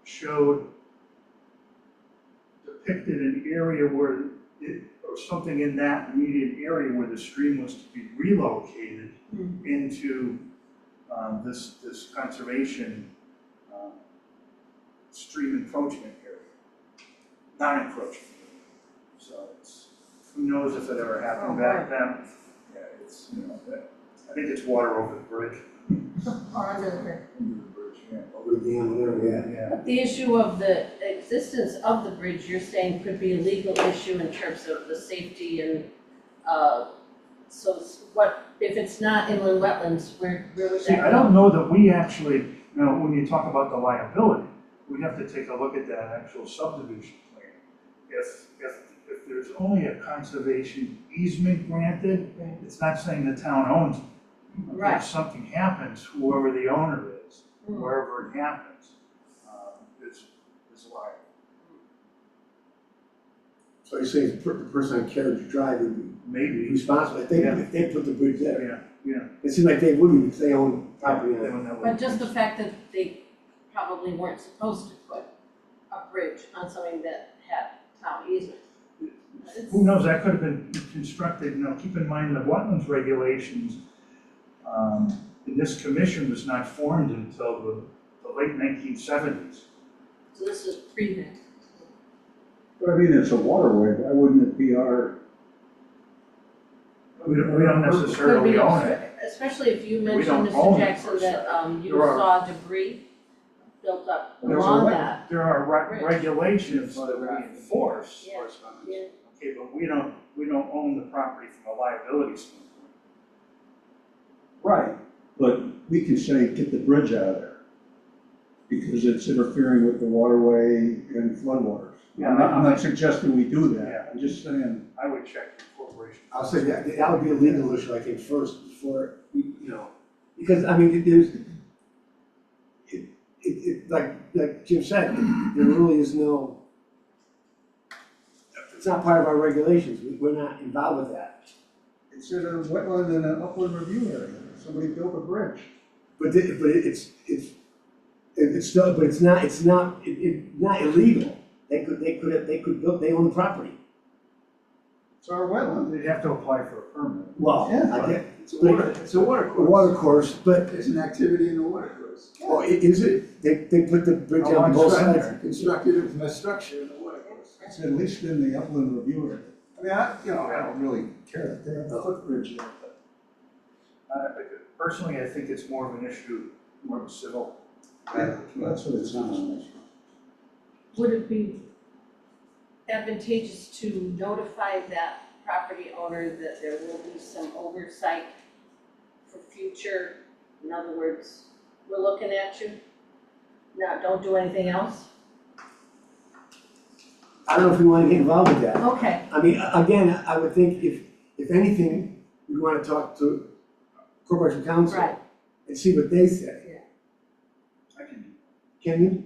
showed, depicted an area where or something in that immediate area where the stream was to be relocated into this conservation stream encroachment area, non-encroachment area. So it's, who knows if it ever happened back then? Yeah, it's, you know, I think it's water over the bridge. or under the bridge. Under the bridge, yeah. Over the dam, whatever, yeah. Yeah. But the issue of the existence of the bridge, you're saying could be a legal issue in terms of the safety and, so what, if it's not inland wetlands, where would that go? See, I don't know that we actually, you know, when you talk about the liability, we have to take a look at that actual subdivision plan. If there's only a conservation easement granted, Right. it's not saying the town owns it. Right. If something happens, whoever the owner is, Mm. wherever it happens, is liable. So you're saying the person on Carriage Drive would be Maybe. responsible if they put the bridge there? Yeah. It seems like they wouldn't if they own property They on it. would know. But just the fact that they probably weren't supposed to put a bridge on something that had town easement. Who knows, that could have been constructed, you know, keep in mind the wetlands regulations, and this commission was not formed until the late 1970s. So this is pre-net. But I mean, it's a waterway, why wouldn't it be our? We don't necessarily own it. Especially if you mentioned, don't own Mr. it Jackson, per se. that you There are- saw debris built up There's along that. There are Bridge. regulations that we enforce, Yeah, yeah. okay, but we don't own the property from a liability standpoint. Right, but we can say, get the bridge out of there. because it's interfering with the waterway and floodwaters. Yeah, I'm not suggesting we do Yeah. that, I'm just saying, I would check the corporation. I'll say that would be a legal issue, I think, first, before, because, I mean, like Jim said, there really is no, it's not part of our regulations, we're not involved with that. it's in a wetland and an upland review area, somebody built a bridge. But it's still, but it's not illegal. They could build, they own the property. It's our wetland. They'd have to apply for a permit. Well, Yeah. I get, It's a water a course. water course, but, It's an activity in the water course. oh, is it? They put the bridge How on long's both that sides. there? Constructed a structure in the water course. It's at least in the upland review area. I mean, I don't really care that they have a footbridge there, but. Personally, I think it's more of an issue, more of a civil. That's what it sounds like. Would it be advantageous to notify that property owner that there will be some oversight for future? In other words, we're looking at you, now don't do anything else? I don't know if we wanna get involved with that. Okay, I mean, again, I would think if anything, we wanna talk to Corporation Council right, and see what they say. I can, Can you?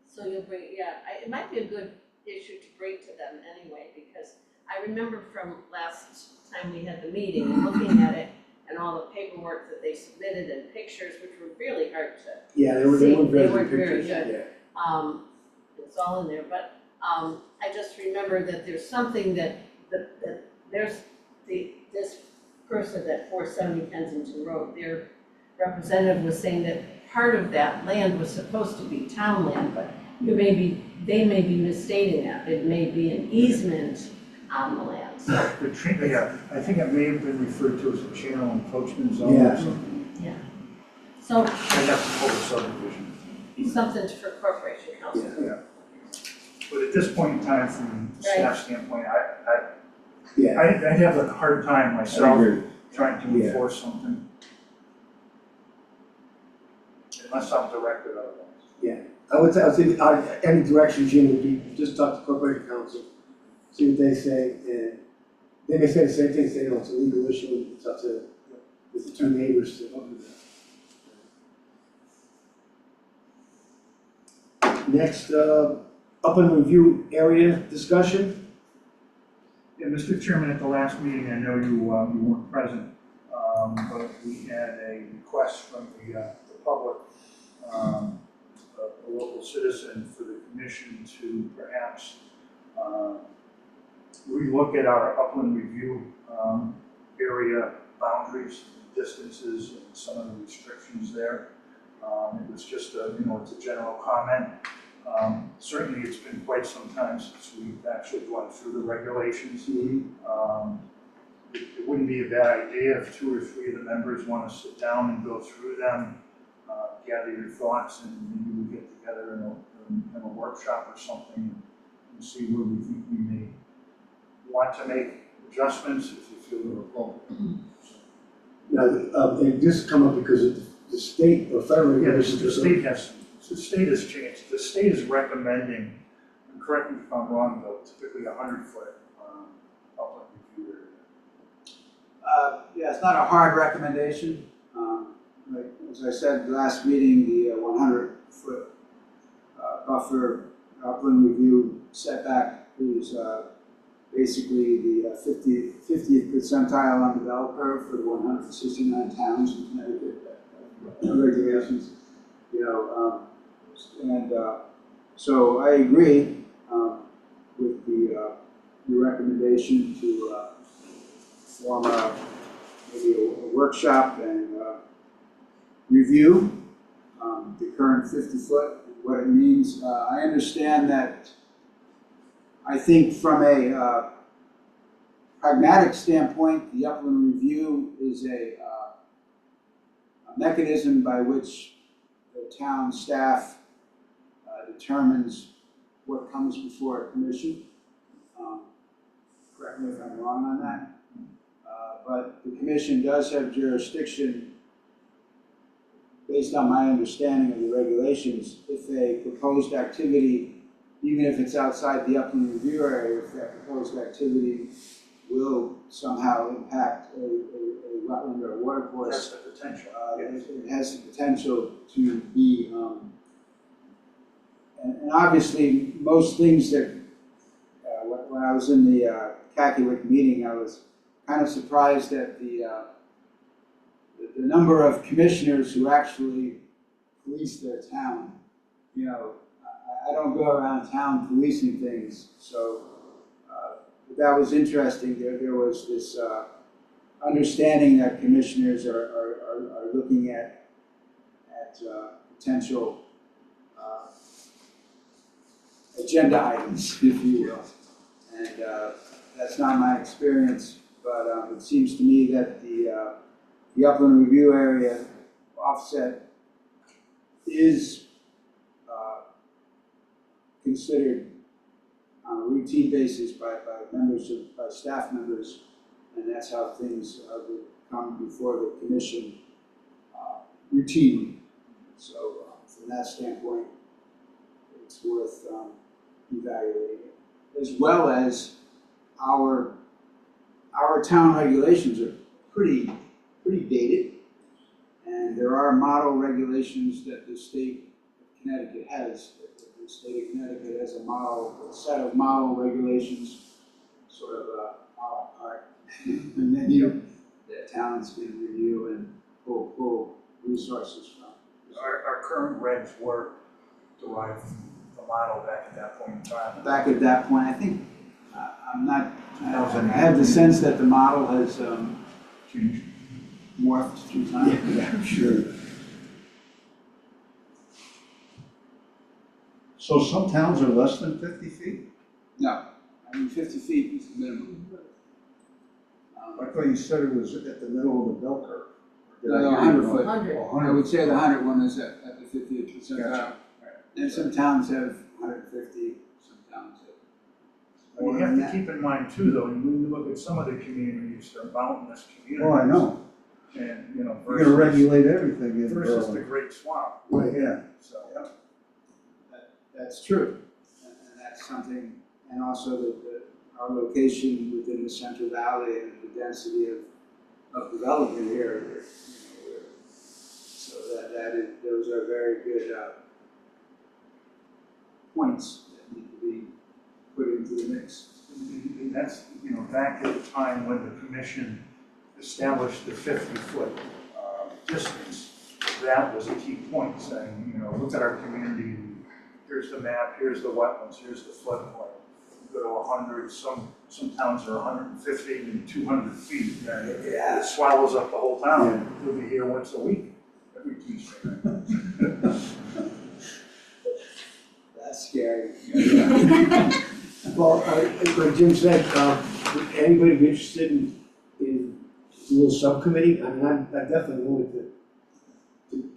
so you'll bring, it might be a good issue to bring to them anyway, because I remember from last time we had the meeting and looking at it and all the paperwork that they submitted and pictures, which were really hard to Yeah, they were See, very they good weren't very pictures, good. yeah. It's all in there, but, I just remember that there's something that there's this person at 470 Kensington Road, their representative was saying that part of that land was supposed to be town land, but they may be misstating that, it may be an easement on the land, so. I think it may have been referred to as a channel encroachment zone Yeah. or something. So, I'd have to pull the subdivision. something for Corporation Council. Yeah. But at this point in time, from the staff standpoint, Yeah, I'd have a hard time myself agree. trying to Yeah. enforce something. Unless I'm directed otherwise. I would say, any direction, Jim, would be just talk to Corporation Council, see what they say, and they may say the same thing, say, no, it's a legal issue, it's up to the two neighbors to do that. Next, upland review area discussion. Yeah, Mr. Chairman, at the last meeting, I know you weren't present, but we had a request from the public, a local citizen for the commission to perhaps relook at our upland review area boundaries, distances, and some of the restrictions there. It was just it's a general comment. Certainly, it's been quite some time since we've actually gone through the regulations. It wouldn't be a bad idea if 2 or 3 of the members want to sit down and go through them, gather your thoughts, and maybe we get together in a workshop or something and see where we think we may want to make adjustments if you feel they're appropriate. Now, and this come up because of the state or federal Yeah, regulations. the state has changed. The state is recommending, and correct me if I'm wrong, though, typically 100-foot upland review area. Yeah, it's not a hard recommendation. Like, as I said last meeting, the 100-foot buffer upland review setback is basically the 50th percentile on the bell curve for the 169 towns in Connecticut regulations. So I agree with the recommendation to form maybe a workshop and review the current 50-foot, what it means. I understand that. I think from a pragmatic standpoint, the upland review is a mechanism by which the town staff determines what comes before a commission. Correct me if I'm wrong on that. But the commission does have jurisdiction based on my understanding of the regulations, if a proposed activity, even if it's outside the upland review area, if that proposed activity will somehow impact a wetland or a water course, That's the potential. it has the potential to be, and obviously, most things that, when I was in the Kakiewicz meeting, I was kind of surprised at the number of commissioners who actually police their town. You know, I don't go around town policing things, so that was interesting. There was this understanding that commissioners are looking at potential agenda items, if you will. And that's not my experience, but it seems to me that the upland review area offset is considered on a routine basis by staff members, and that's how things would come before the commission routinely. So from that standpoint, it's worth evaluating it, as well as our town regulations are pretty dated, and there are model regulations that the state of Connecticut has. The state of Connecticut has a set of model regulations, sort of a la carte menu that towns can review and pull resources from. Our current regs were derived from the model back at that point in time. Back at that point, I think, I have the sense that the model has Changed. morphed through time. Yeah, I'm sure. So some towns are less than 50 feet? No, I mean 50 feet is the minimum. I thought you said it was at the middle of the bell curve. Did I No, hear you 100 wrong? foot. 100. Oh, I 100. would say the 100 one is at the 50th percentile. Gotcha. And some towns have 150, some towns have Well, more you have than to that. keep in mind too, though, when you look at some of the communities, they're mountainous communities. Oh, I know. And, you know, You're gonna regulate everything in versus the Berlin. Great Swamp. Right, yeah. So, That's true. And that's something, and also our location within the Central Valley and the density of development here, so those are very good points that need to be put into the mix. and that's, you know, back at the time when the commission established the 50-foot distance, that was a key point, saying, you know, look at our community, here's the map, here's the wetlands, here's the floodplain. You go to 100, some towns are 150 and 200 feet, and it swallows up the whole town. You'll be here once a week, every Tuesday night. That's scary. Well, like Jim said, would anybody be interested in a little subcommittee? I mean, I definitely wanted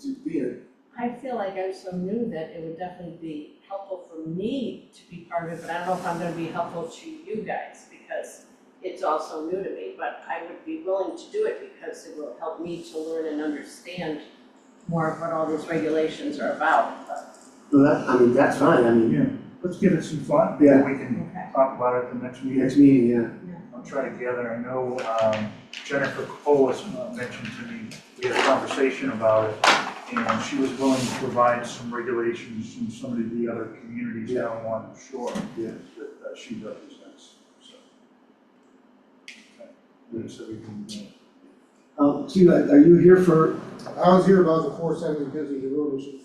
to be in it. I feel like I'm so new that it would definitely be helpful for me to be part of it, but I don't know if I'm gonna be helpful to you guys because it's also new to me, but I would be willing to do it because it will help me to learn and understand more of what all these regulations are about. Well, that's fine, Yeah, let's give it some thought, Yeah. maybe we can Okay. talk about it at the next meeting. next meeting, yeah. I'll try to gather, I know Jennifer Colas mentioned to me, we had a conversation about it, and she was willing to provide some regulations from some of the other communities down along the shore Yeah. that she represents, so. Okay. So we can, Steve, are you here for, I was here about the 470 Kensington Road issue.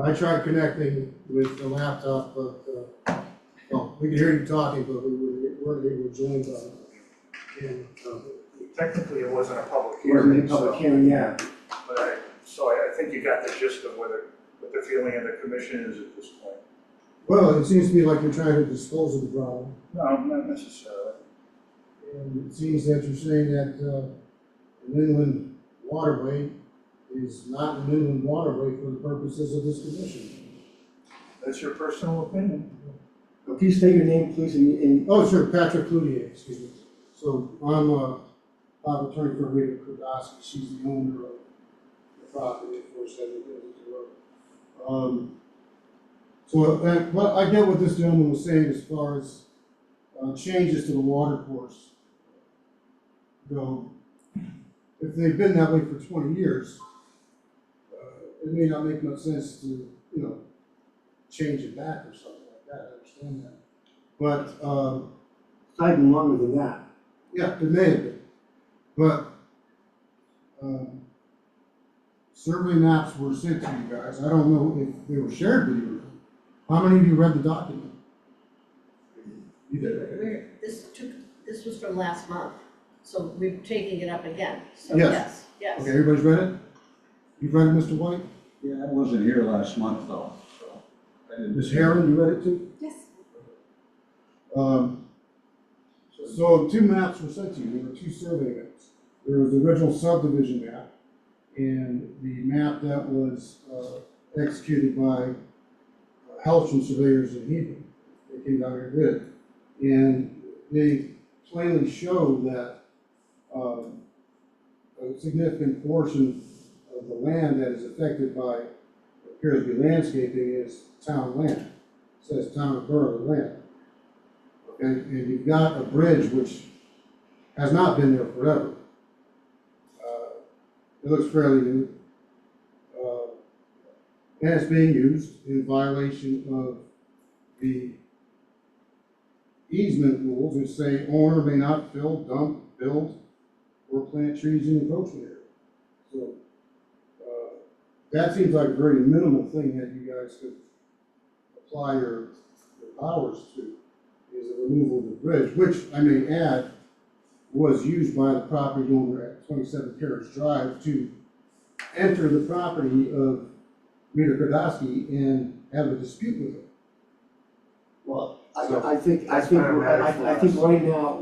I tried connecting with the laptop, but, well, we could hear you talking, but we weren't able to join the, technically, it wasn't a public wasn't hearing, a public so, hearing, yeah. but I think you got the gist of what the feeling of the commission is at this point. well, it seems to me like you're trying to dispose of the problem. No, not necessarily. And it seems that you're saying that an inland waterway is not an inland waterway for the purposes of this commission. That's your personal opinion. Please state your name, please, and Oh, sure, Patrick Cloutier, excuse me. So I'm Bob attorney for Rita Kudowski. She's the owner property for setting buildings to road. But I get what this gentleman was saying as far as changes to the water course go. If they've been that way for 20 years, it may not make much sense to, change it back or something like that, I understand that. But, It's not even longer than that. yeah, it may have been, but, survey maps were sent to you guys, I don't know if they were shared with you. How many of you read the document? You did, okay. This was from last month, so we're taking it up again, so Yes. yes. Okay, everybody's read it? You've read it, Mr. White? Yeah, I wasn't here last month though, so. I didn't- Ms. Herron, you read it too? Yes. So 2 maps were sent to you, there were 2 survey maps. There was the original subdivision map, and the map that was executed by Hellstrom surveyors in Hebron. They came down here and did it. And they plainly show that a significant portion of the land that is affected by what appears to be landscaping is town land. It says town of Berlin land. Okay, and you've got a bridge which has not been there forever. It looks fairly new. And it's being used in violation of the easement rules which say owner may not fill, dump, build, or plant trees in encroachment area. So, that seems like a very minimal thing that you guys could apply your powers to, is the removal of the bridge, which I may add, was used by the property owner at 27 Carriage Drive to enter the property of Rita Kardowski and have a dispute with him. Well, I think right now,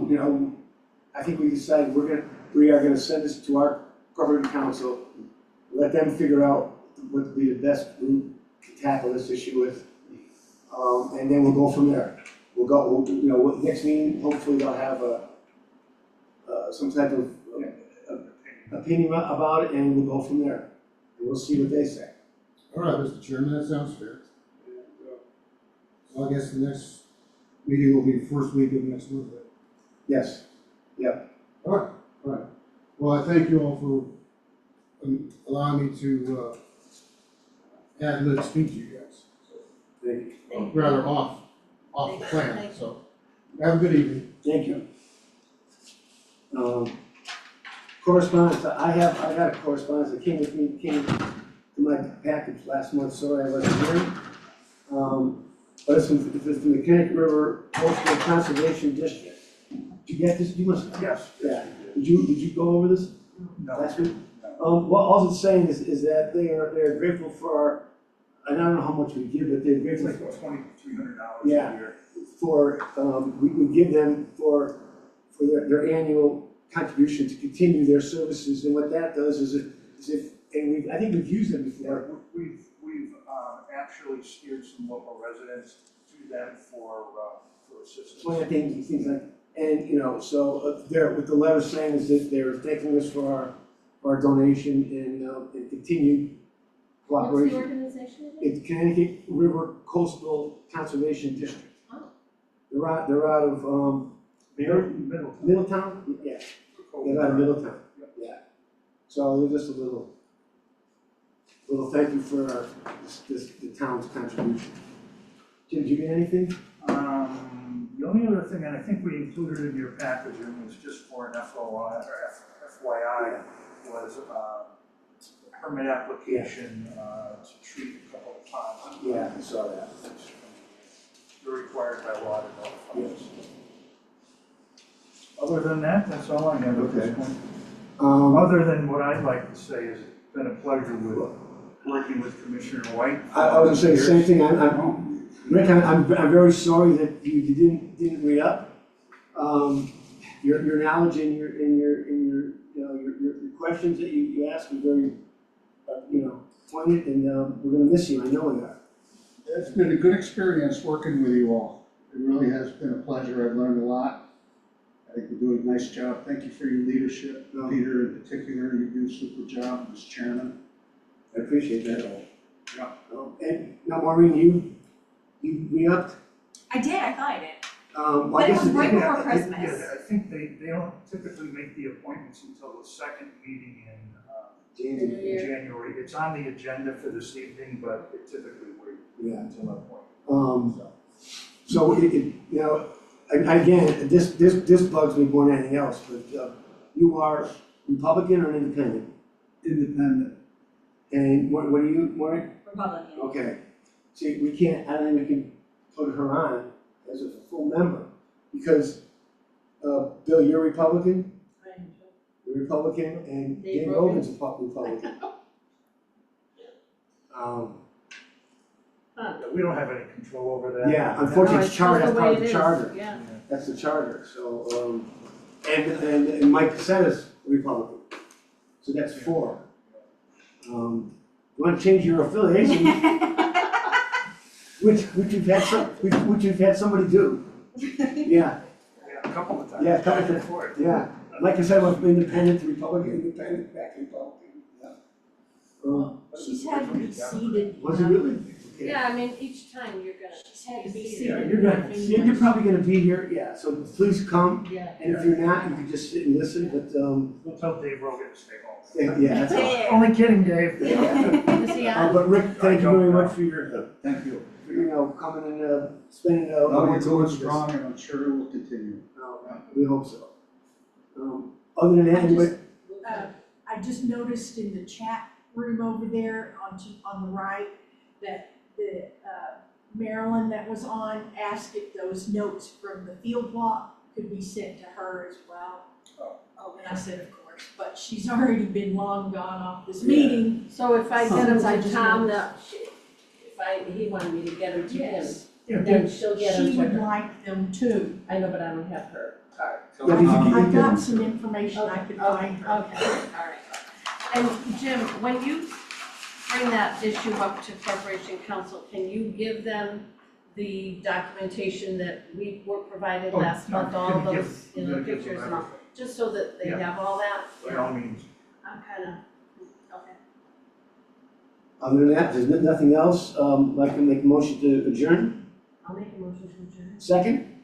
I think we decided we are gonna send this to our governing council, let them figure out what would be the best route to tackle this issue with. And then we'll go from there. Next meeting, hopefully they'll have some type of opinion about it, and we'll go from there. And we'll see what they say. All right, Mr. Chairman, that sounds fair. And, so I guess the next meeting will be the first week of next month then. Yes, yep. All right. Well, I thank you all for allowing me to ad-lib speak to you guys. So, Thank you. rather off the plan, so have a good evening. Thank you. Correspondence, I got a correspondence that came to my package last month, sorry I wasn't here. But it's from the Connecticut River Coastal Conservation District. Did you get this? You must. Yes. Yeah. Did you go over this No. last week? What all it's saying is that they are grateful for our, and I don't know how much we give, but they're It's grateful like for $2,300 a Yeah. year. we give them for their annual contribution to continue their services, and what that does is I think we've used them before. We've actually steered some local residents to them for assistance. Plantings and things like, and so they're, what the letter saying is that they're thanking us for our donation and continued What's the cooperation. organization again? It's Connecticut River Coastal Conservation District. Oh. They're out of Middletown? Yeah, they're out of Middletown, yeah. So they're just a little thank you for the town's contribution. Jim, did you get anything? The only other thing, and I think we included in your package, and was just for an FYI, was a permit application to treat a couple of ponds. Yeah, I saw that. You're required by law to notify Yes. us. Other than that, that's all I have at this Okay. point. Um, Other than what I'd like to say is it's been a pleasure working with Commissioner White. I was gonna say the same thing, Rick, I'm very sorry that you didn't re-up. Your knowledge and your questions that you asked were very, poignant, and we're gonna miss you, I know we are. It's been a good experience working with you all. It really has been a pleasure. I've learned a lot. I think you're doing a nice job. Thank you for your leadership. No. Peter in particular, you do a super job as chairman. I appreciate that. Yeah. And now Maureen, you re-upped? I did, I thought I did. Well, I But it guess was right before Yeah, Christmas. I think they don't typically make the appointments until the second meeting in January. It's on the agenda for this evening, but they typically wait Yeah. until that point. So you know, again, this bugs me more than anything else, but you are Republican or independent? Independent. And what are you, Maureen? Republican. Okay, see, I don't think we can put her on as a full member, because, Bill, you're Republican, you're Republican, and Dave Dave Rogan's a Republican. We don't have any control over that. Yeah, unfortunately, No, it's charter, just that's part of way the it is. charter, Yeah. that's the charter, so, and Mike Cassetta's Republican, so that's 4. You wanna change your affiliation, which you've had somebody do, yeah. Yeah, a couple of times. Yeah, a couple of Back and times. forth. Yeah, like I said, I was independent to Republican, independent, back to Republican, yeah. She's had to be seated. Was it really? Okay. Yeah, I mean, each time you're gonna. She's had to be Yeah, seated. you're gonna, you're probably gonna be here, yeah, so please come, Yeah. and if you're not, you can just sit and listen, but, We'll tell Dave Rogan to stay home. yeah, that's all. Yeah. Only kidding, Dave. Is he on? But Rick, thank you very much for your, Thank you. coming and, spending, Well, we're hour going with us. strong and I'm sure it will continue. We hope so. Other than that, anybody, I just noticed in the chat room over there on the right that the Marilyn that was on asked if those notes from the field walk could be sent to her as well. Oh, and I said, of course, but she's already been long gone off this meeting. So if I get him Since I to just Tom, noticed. he wanted me to get him to him, Yes. then she'll get him She to would her. like them too. I know, but I don't have her card. Yeah, you can- I've got some information I could find her. Okay, all right. And Jim, when you bring that issue up to Corporation Council, can you give them the documentation that we were provided Oh, last no, month, all gonna give- those, I'm gonna give them pictures and all, everything. just so that they Yeah. have all that? By all means. I'm kinda, okay. other than that, there's nothing else, like to make a motion to adjourn, I'll make a motion to adjourn. second,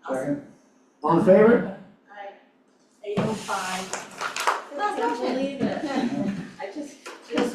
Second? all in favor? 8:05. I can't believe it.